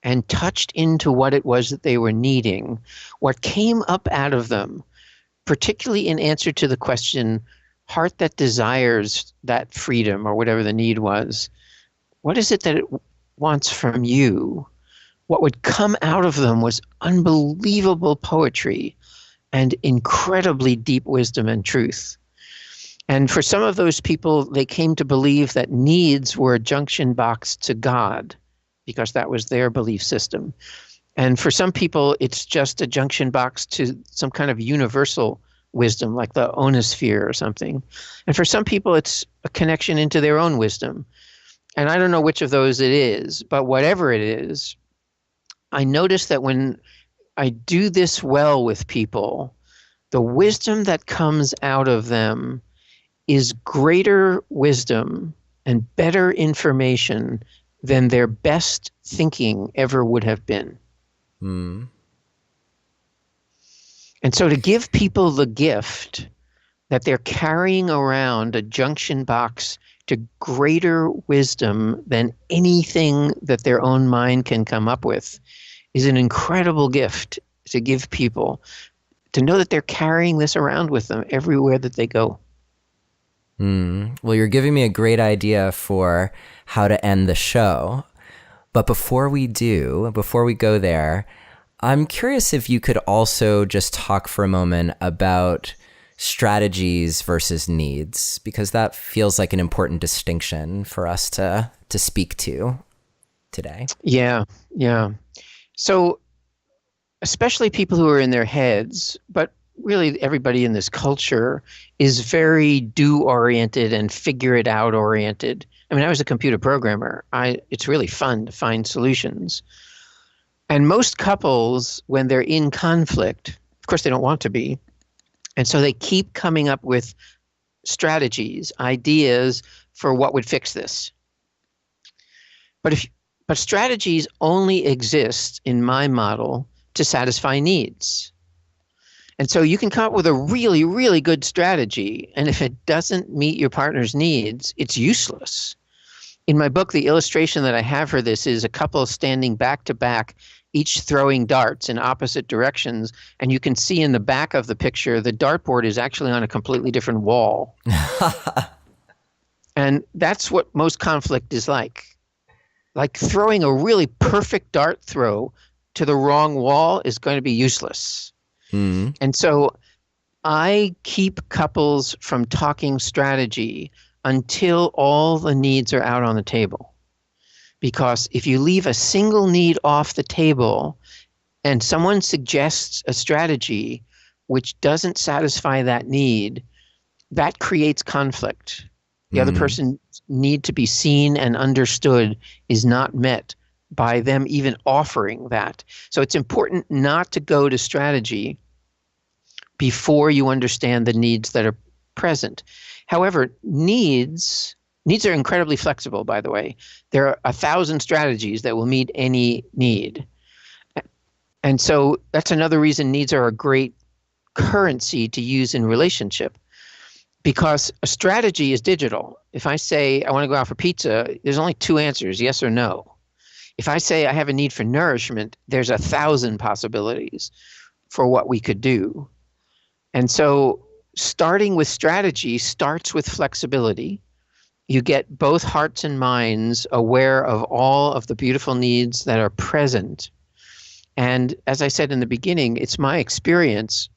and touched into what it was that they were needing, what came up out of them, particularly in answer to the question, heart that desires that freedom or whatever the need was, what is it that it wants from you? What would come out of them was unbelievable poetry and incredibly deep wisdom and truth. And for some of those people, they came to believe that needs were a junction box to God, because that was their belief system. And for some people, it's just a junction box to some kind of universal wisdom, like the Onosphere or something. And for some people, it's a connection into their own wisdom. And I don't know which of those it is, but whatever it is, I notice that when I do this well with people, the wisdom that comes out of them is greater wisdom and better information than their best thinking ever would have been. And so to give people the gift that they're carrying around a junction box to greater wisdom than anything that their own mind can come up with is an incredible gift to give people, to know that they're carrying this around with them everywhere that they go. Well, you're giving me a great idea for how to end the show. But before we go there, I'm curious if you could also just talk for a moment about strategies versus needs, because that feels like an important distinction for us to speak to today. Yeah. So especially people who are in their heads, but really everybody in this culture is very do-oriented and figure-it-out oriented. I mean, I was a computer programmer. It's really fun to find solutions. And most couples, when they're in conflict, of course, they don't want to be. And so they keep coming up with strategies, ideas for what would fix this. But strategies only exist, in my model, to satisfy needs. And so you can come up with a really, really good strategy, and if it doesn't meet your partner's needs, it's useless. In my book, the illustration that I have for this is a couple standing back to back, each throwing darts in opposite directions, and you can see in the back of the picture, the dartboard is actually on a completely different wall. And that's what most conflict is like. Like throwing a really perfect dart throw to the wrong wall is going to be useless. Mm. And so I keep couples from talking strategy until all the needs are out on the table. Because if you leave a single need off the table and someone suggests a strategy which doesn't satisfy that need, that creates conflict. The other person's need to be seen and understood is not met by them even offering that. So it's important not to go to strategy before you understand the needs that are present. However, needs are incredibly flexible, by the way. There are 1,000 strategies that will meet any need. And so that's another reason needs are a great currency to use in relationship, because a strategy is digital. If I say I want to go out for pizza, there's only 2 answers, yes or no. If I say I have a need for nourishment, there's 1,000 possibilities for what we could do. And so starting with strategy starts with flexibility. You get both hearts and minds aware of all of the beautiful needs that are present. And as I said in the beginning, it's my experience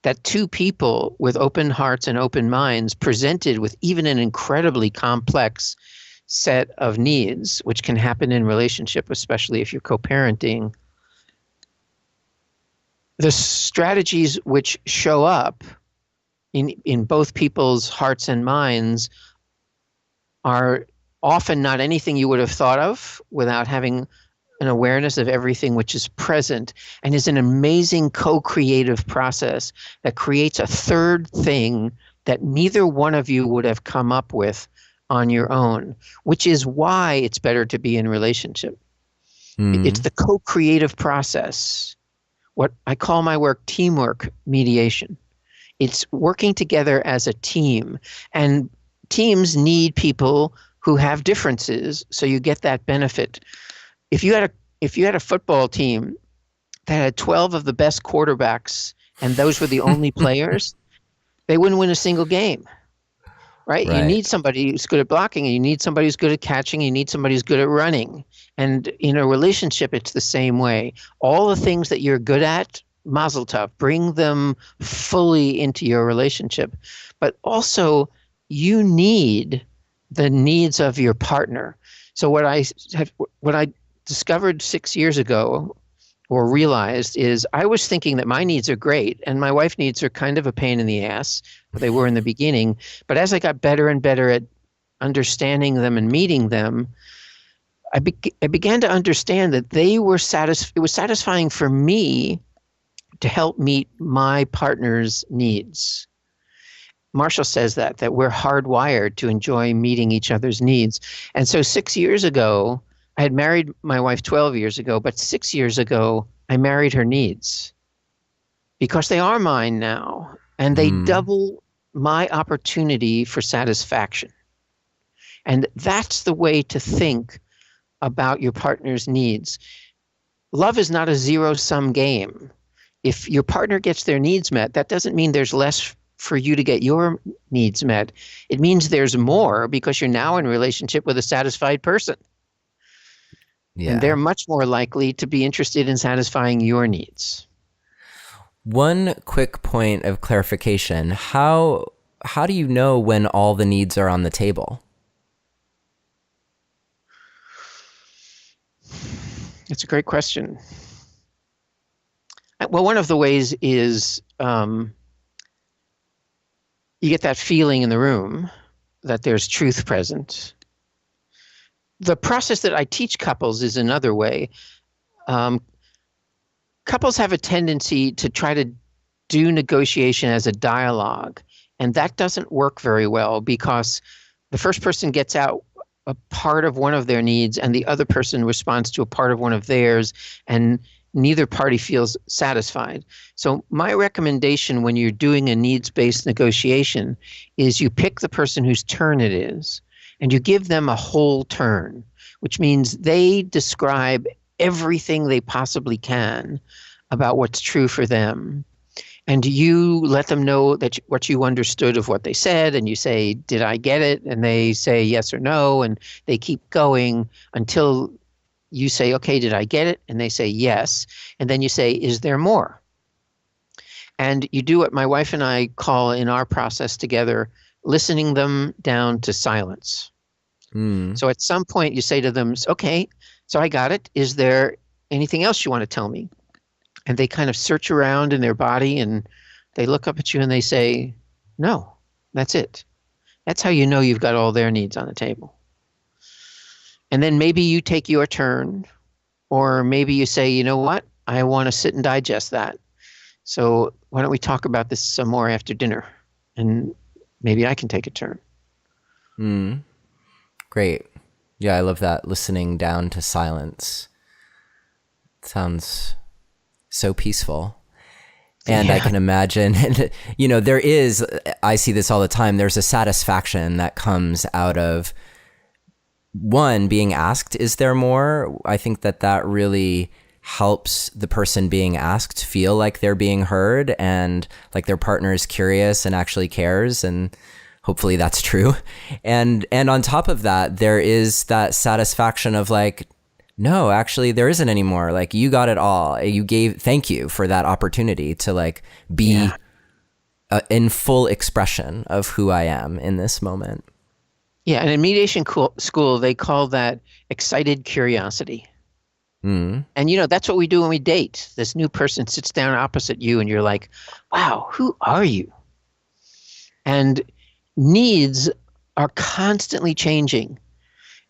that 2 people with open hearts and open minds presented with even an incredibly complex set of needs, which can happen in relationship, especially if you're co-parenting, the strategies which show up in both people's hearts and minds are often not anything you would have thought of without having an awareness of everything which is present, and is an amazing co-creative process that creates a third thing that neither one of you would have come up with on your own, which is why it's better to be in relationship. It's the co-creative process. What I call my work teamwork mediation. It's working together as a team, and teams need people who have differences, so you get that benefit. If you had a football team that had 12 of the best quarterbacks and those were the only players, they wouldn't win a single game, right? You need somebody who's good at blocking, and you need somebody who's good at catching, and you need somebody who's good at running. And in a relationship, it's the same way. All the things that you're good at, mazel tov, bring them fully into your relationship. But also, you need the needs of your partner. So what I discovered 6 years ago, or realized, is I was thinking that my needs are great and my wife's needs are kind of a pain in the ass. They were in the beginning. But as I got better and better at understanding them and meeting them, I began to understand that they were it was satisfying for me to help meet my partner's needs. Marshall says that we're hardwired to enjoy meeting each other's needs. And so 6 years ago, I had married my wife 12 years ago, but 6 years ago, I married her needs because they are mine now, and they double my opportunity for satisfaction. And that's the way to think about your partner's needs. Love is not a zero-sum game. If your partner gets their needs met, that doesn't mean there's less for you to get your needs met. It means there's more because you're now in a relationship with a satisfied person. Yeah. And they're much more likely to be interested in satisfying your needs. One quick point of clarification. How do you know when all the needs are on the table? It's a great question. Well, one of the ways is you get that feeling in the room that there's truth present. The process that I teach couples is another way. Couples have a tendency to try to do negotiation as a dialogue, and that doesn't work very well because the first person gets out a part of one of their needs and the other person responds to a part of one of theirs, and neither party feels satisfied. So my recommendation when you're doing a needs-based negotiation is you pick the person whose turn it is and you give them a whole turn, which means they describe everything they possibly can about what's true for them. And you let them know that what you understood of what they said, and you say, did I get it? And they say yes or no, and they keep going until you say, okay, did I get it? And they say yes. And then you say, is there more? And you do what my wife and I call in our process together, listening them down to silence. So at some point you say to them, okay, so I got it. Is there anything else you want to tell me? And they kind of search around in their body and they look up at you and they say, no, that's it. That's how you know you've got all their needs on the table. And then maybe you take your turn, or maybe you say, you know what, I want to sit and digest that. So why don't we talk about this some more after dinner? And maybe I can take a turn. Great. Yeah, I love that. Listening down to silence. It sounds so peaceful. And I can imagine, I see this all the time. There's a satisfaction that comes out of one, being asked, is there more? I think that really helps the person being asked feel like they're being heard and like their partner is curious and actually cares, and hopefully that's true. And on top of that, there is that satisfaction of like, no, actually there isn't any more. Like, you got it all. Thank you for that opportunity to like be in full expression of who I am in this moment. Yeah, and in mediation school, they call that excited curiosity. And, that's what we do when we date. This new person sits down opposite you and you're like, wow, who are you? And needs are constantly changing.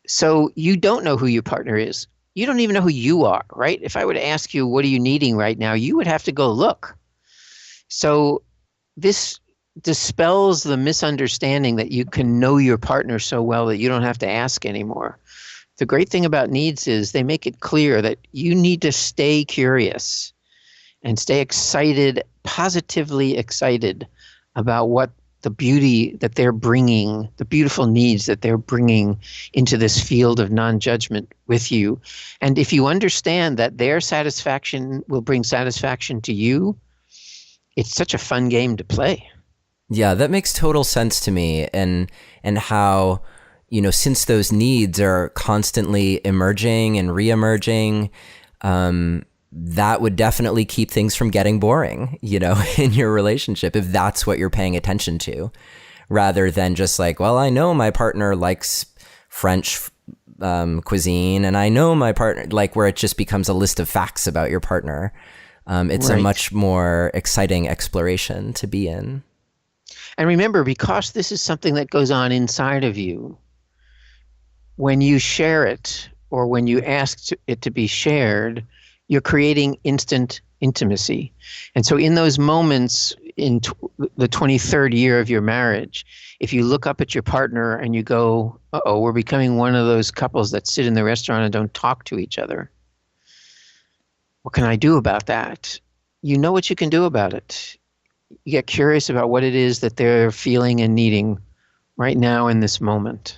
So you don't know who your partner is. You don't even know who you are, right? If I were to ask you, what are you needing right now? You would have to go look. So this dispels the misunderstanding that you can know your partner so well that you don't have to ask anymore. The great thing about needs is they make it clear that you need to stay curious and stay excited, positively excited about what the beauty that they're bringing, the beautiful needs that they're bringing into this field of non-judgment with you. And if you understand that their satisfaction will bring satisfaction to you, it's such a fun game to play. Yeah, that makes total sense to me. And how, since those needs are constantly emerging and re-emerging, that would definitely keep things from getting boring, in your relationship, if that's what you're paying attention to, rather than just like, well, I know my partner likes French cuisine, and I know my partner, like, where it just becomes a list of facts about your partner. It's a much more exciting exploration to be in. And remember, because this is something that goes on inside of you, when you share it or when you ask it to be shared, you're creating instant intimacy. And so in those moments in the 23rd year of your marriage, if you look up at your partner and you go, uh-oh, we're becoming one of those couples that sit in the restaurant and don't talk to each other. What can I do about that? You know what you can do about it. You get curious about what it is that they're feeling and needing right now in this moment.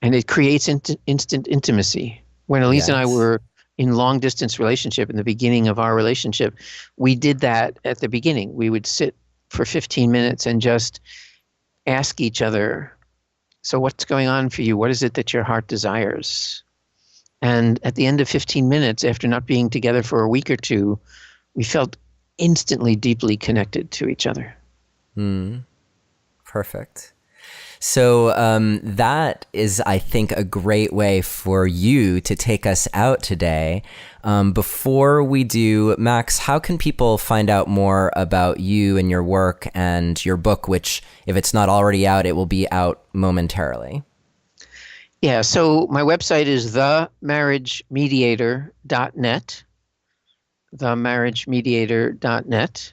And it creates instant intimacy. When Elise and I were in long distance relationship in the beginning of our relationship, we did that at the beginning. We would sit for 15 minutes and just ask each other, so what's going on for you? What is it that your heart desires? And at the end of 15 minutes, after not being together for a week or two, we felt instantly deeply connected to each other. Perfect. So that is, I think, a great way for you to take us out today. Before we do, Max, how can people find out more about you and your work and your book, which, if it's not already out, it will be out momentarily? Yeah, so my website is themarriagemediator.net, themarriagemediator.net.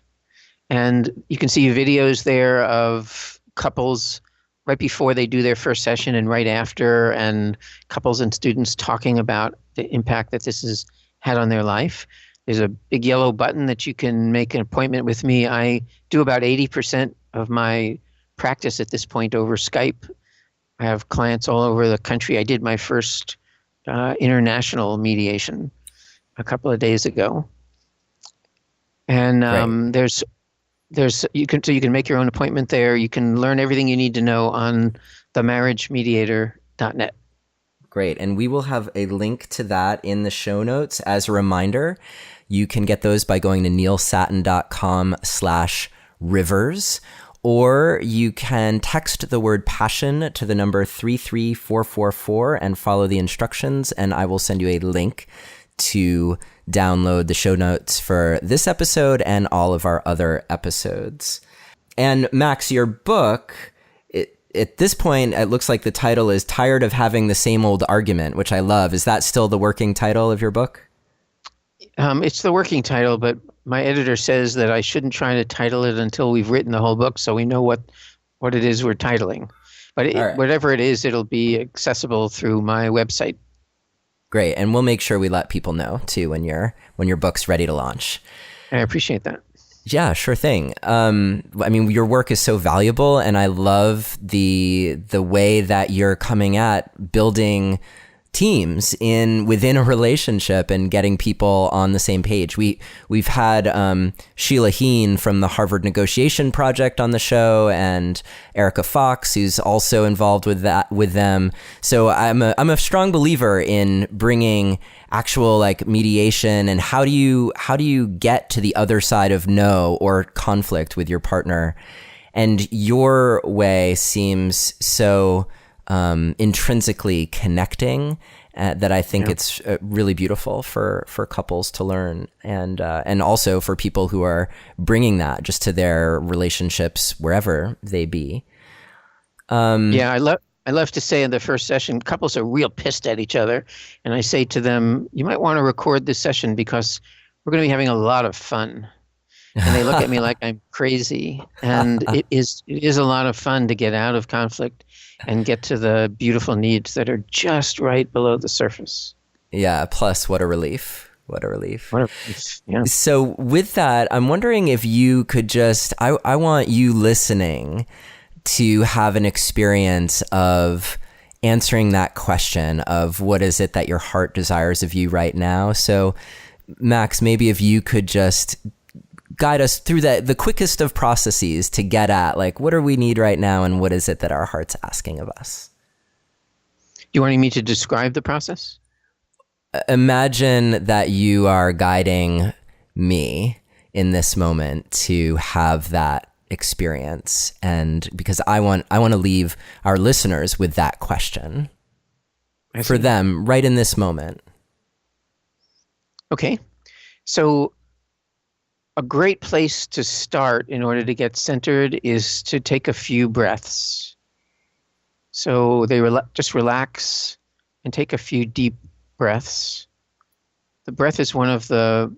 And you can see videos there of couples right before they do their first session and right after, and couples and students talking about the impact that this has had on their life. There's a big yellow button that you can make an appointment with me. I do about 80% of my practice at this point over Skype. I have clients all over the country. I did my first international mediation a couple of days ago. And there's you can make your own appointment there. You can learn everything you need to know on themarriagemediator.net. Great. And we will have a link to that in the show notes. As a reminder, you can get those by going to neilsattin.com/rivers, or you can text the word passion to the number 33444 and follow the instructions, and I will send you a link to download the show notes for this episode and all of our other episodes. And Max, your book, at this point, it looks like the title is Tired of Having the Same Old Argument, which I love. Is that still the working title of your book? It's the working title, but my editor says that I shouldn't try to title it until we've written the whole book so we know what it is we're titling. But Right. Whatever it is, it'll be accessible through my website. Great. And we'll make sure we let people know, too, when your book's ready to launch. I appreciate that. Yeah, sure thing. I mean, your work is so valuable, and I love the way that you're coming at building teams within a relationship and getting people on the same page. We've had Sheila Heen from the Harvard Negotiation Project on the show, and Erica Fox, who's also involved with them. So I'm a strong believer in bringing actual like mediation, and how do you get to the other side of no or conflict with your partner. And your way seems so intrinsically connecting that I think it's really beautiful for couples to learn, and also for people who are bringing that just to their relationships wherever they be. I love to say in the first session, couples are real pissed at each other, and I say to them, you might want to record this session because we're going to be having a lot of fun. And they look at me like I'm crazy, and it is a lot of fun to get out of conflict and get to the beautiful needs that are just right below the surface. Yeah, plus what a relief. What a relief. Yeah. So with that, I'm wondering if you could just, I want you listening to have an experience of answering that question of what is it that your heart desires of you right now. So Max, maybe if you could just guide us through the quickest of processes to get at, like, what do we need right now and what is it that our heart's asking of us? You wanting me to describe the process? Imagine that you are guiding me in this moment to have that experience, and because I want to leave our listeners with that question for them right in this moment. Okay. So a great place to start in order to get centered is to take a few breaths. So just relax and take a few deep breaths. The breath is one of the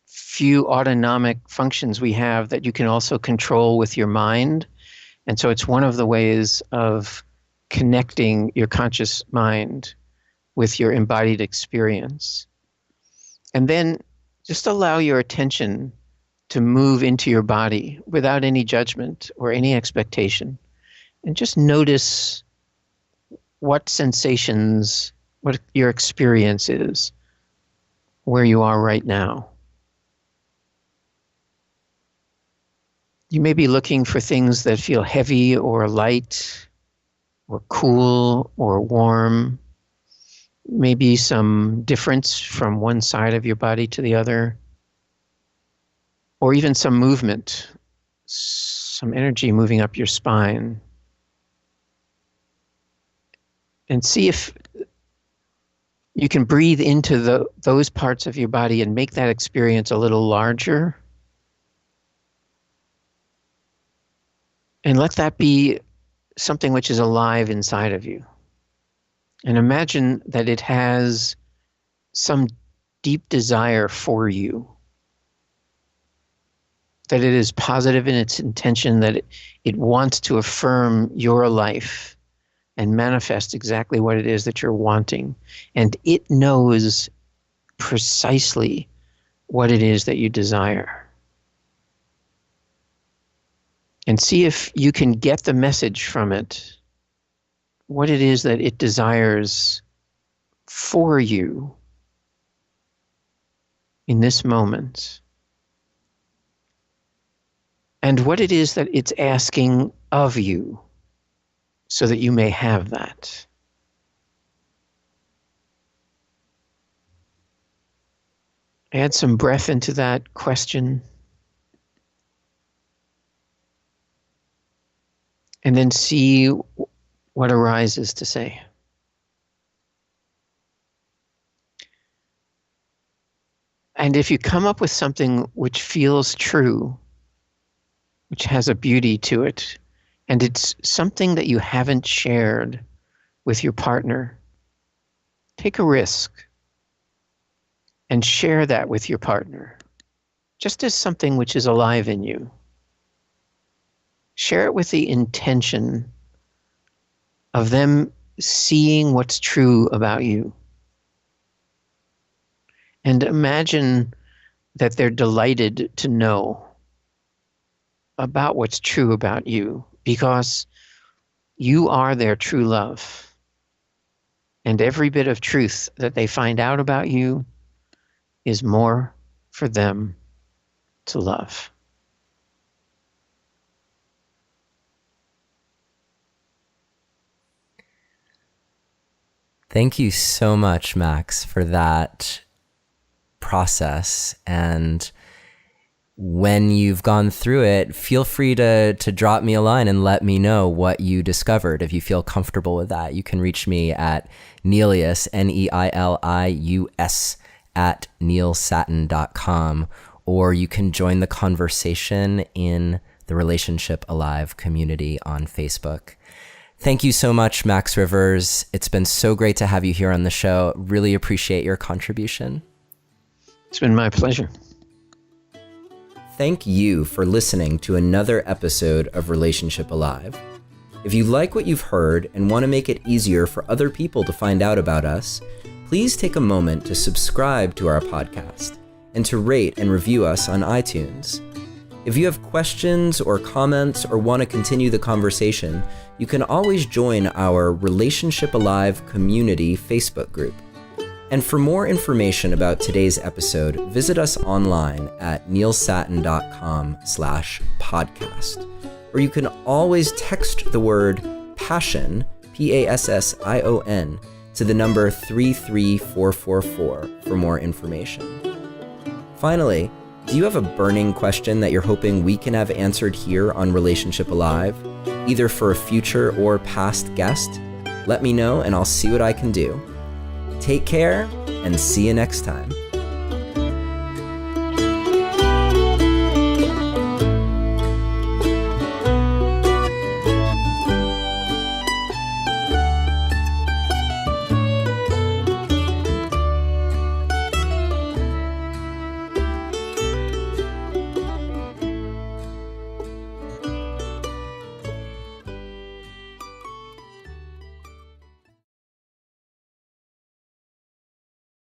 few autonomic functions we have that you can also control with your mind. And so it's one of the ways of connecting your conscious mind with your embodied experience. And then just allow your attention to move into your body without any judgment or any expectation. And just notice what sensations, what your experience is, where you are right now. You may be looking for things that feel heavy or light or cool or warm. Maybe some difference from one side of your body to the other. Or even some movement, some energy moving up your spine. And see if you can breathe into those parts of your body and make that experience a little larger. And let that be something which is alive inside of you. And imagine that it has some deep desire for you, that it is positive in its intention, that it wants to affirm your life and manifest exactly what it is that you're wanting. And it knows precisely what it is that you desire. And see if you can get the message from it, what it is that it desires for you in this moment. And what it is that it's asking of you so that you may have that. Add some breath into that question. And then see what arises to say. And if you come up with something which feels true, which has a beauty to it, and it's something that you haven't shared with your partner, take a risk and share that with your partner, just as something which is alive in you. Share it with the intention of them seeing what's true about you. And imagine that they're delighted to know about what's true about you, because you are their true love. And every bit of truth that they find out about you is more for them to love. Thank you so much, Max, for that process. And when you've gone through it, feel free to drop me a line and let me know what you discovered. If you feel comfortable with that, you can reach me at Neilius, Neilius, at neilsatin.com, or you can join the conversation in the Relationship Alive community on Facebook. Thank you so much, Max Rivers. It's been so great to have you here on the show. Really appreciate your contribution. It's been my pleasure. Thank you for listening to another episode of Relationship Alive. If you like what you've heard and want to make it easier for other people to find out about us, please take a moment to subscribe to our podcast and to rate and review us on iTunes. If you have questions or comments or want to continue the conversation, you can always join our Relationship Alive community Facebook group. And for more information about today's episode, visit us online at neilsatin.com/podcast. Or you can always text the word PASSION, PASSION, to the number 33444 for more information. Finally, do you have a burning question that you're hoping we can have answered here on Relationship Alive, either for a future or past guest? Let me know and I'll see what I can do. Take care and see you next time.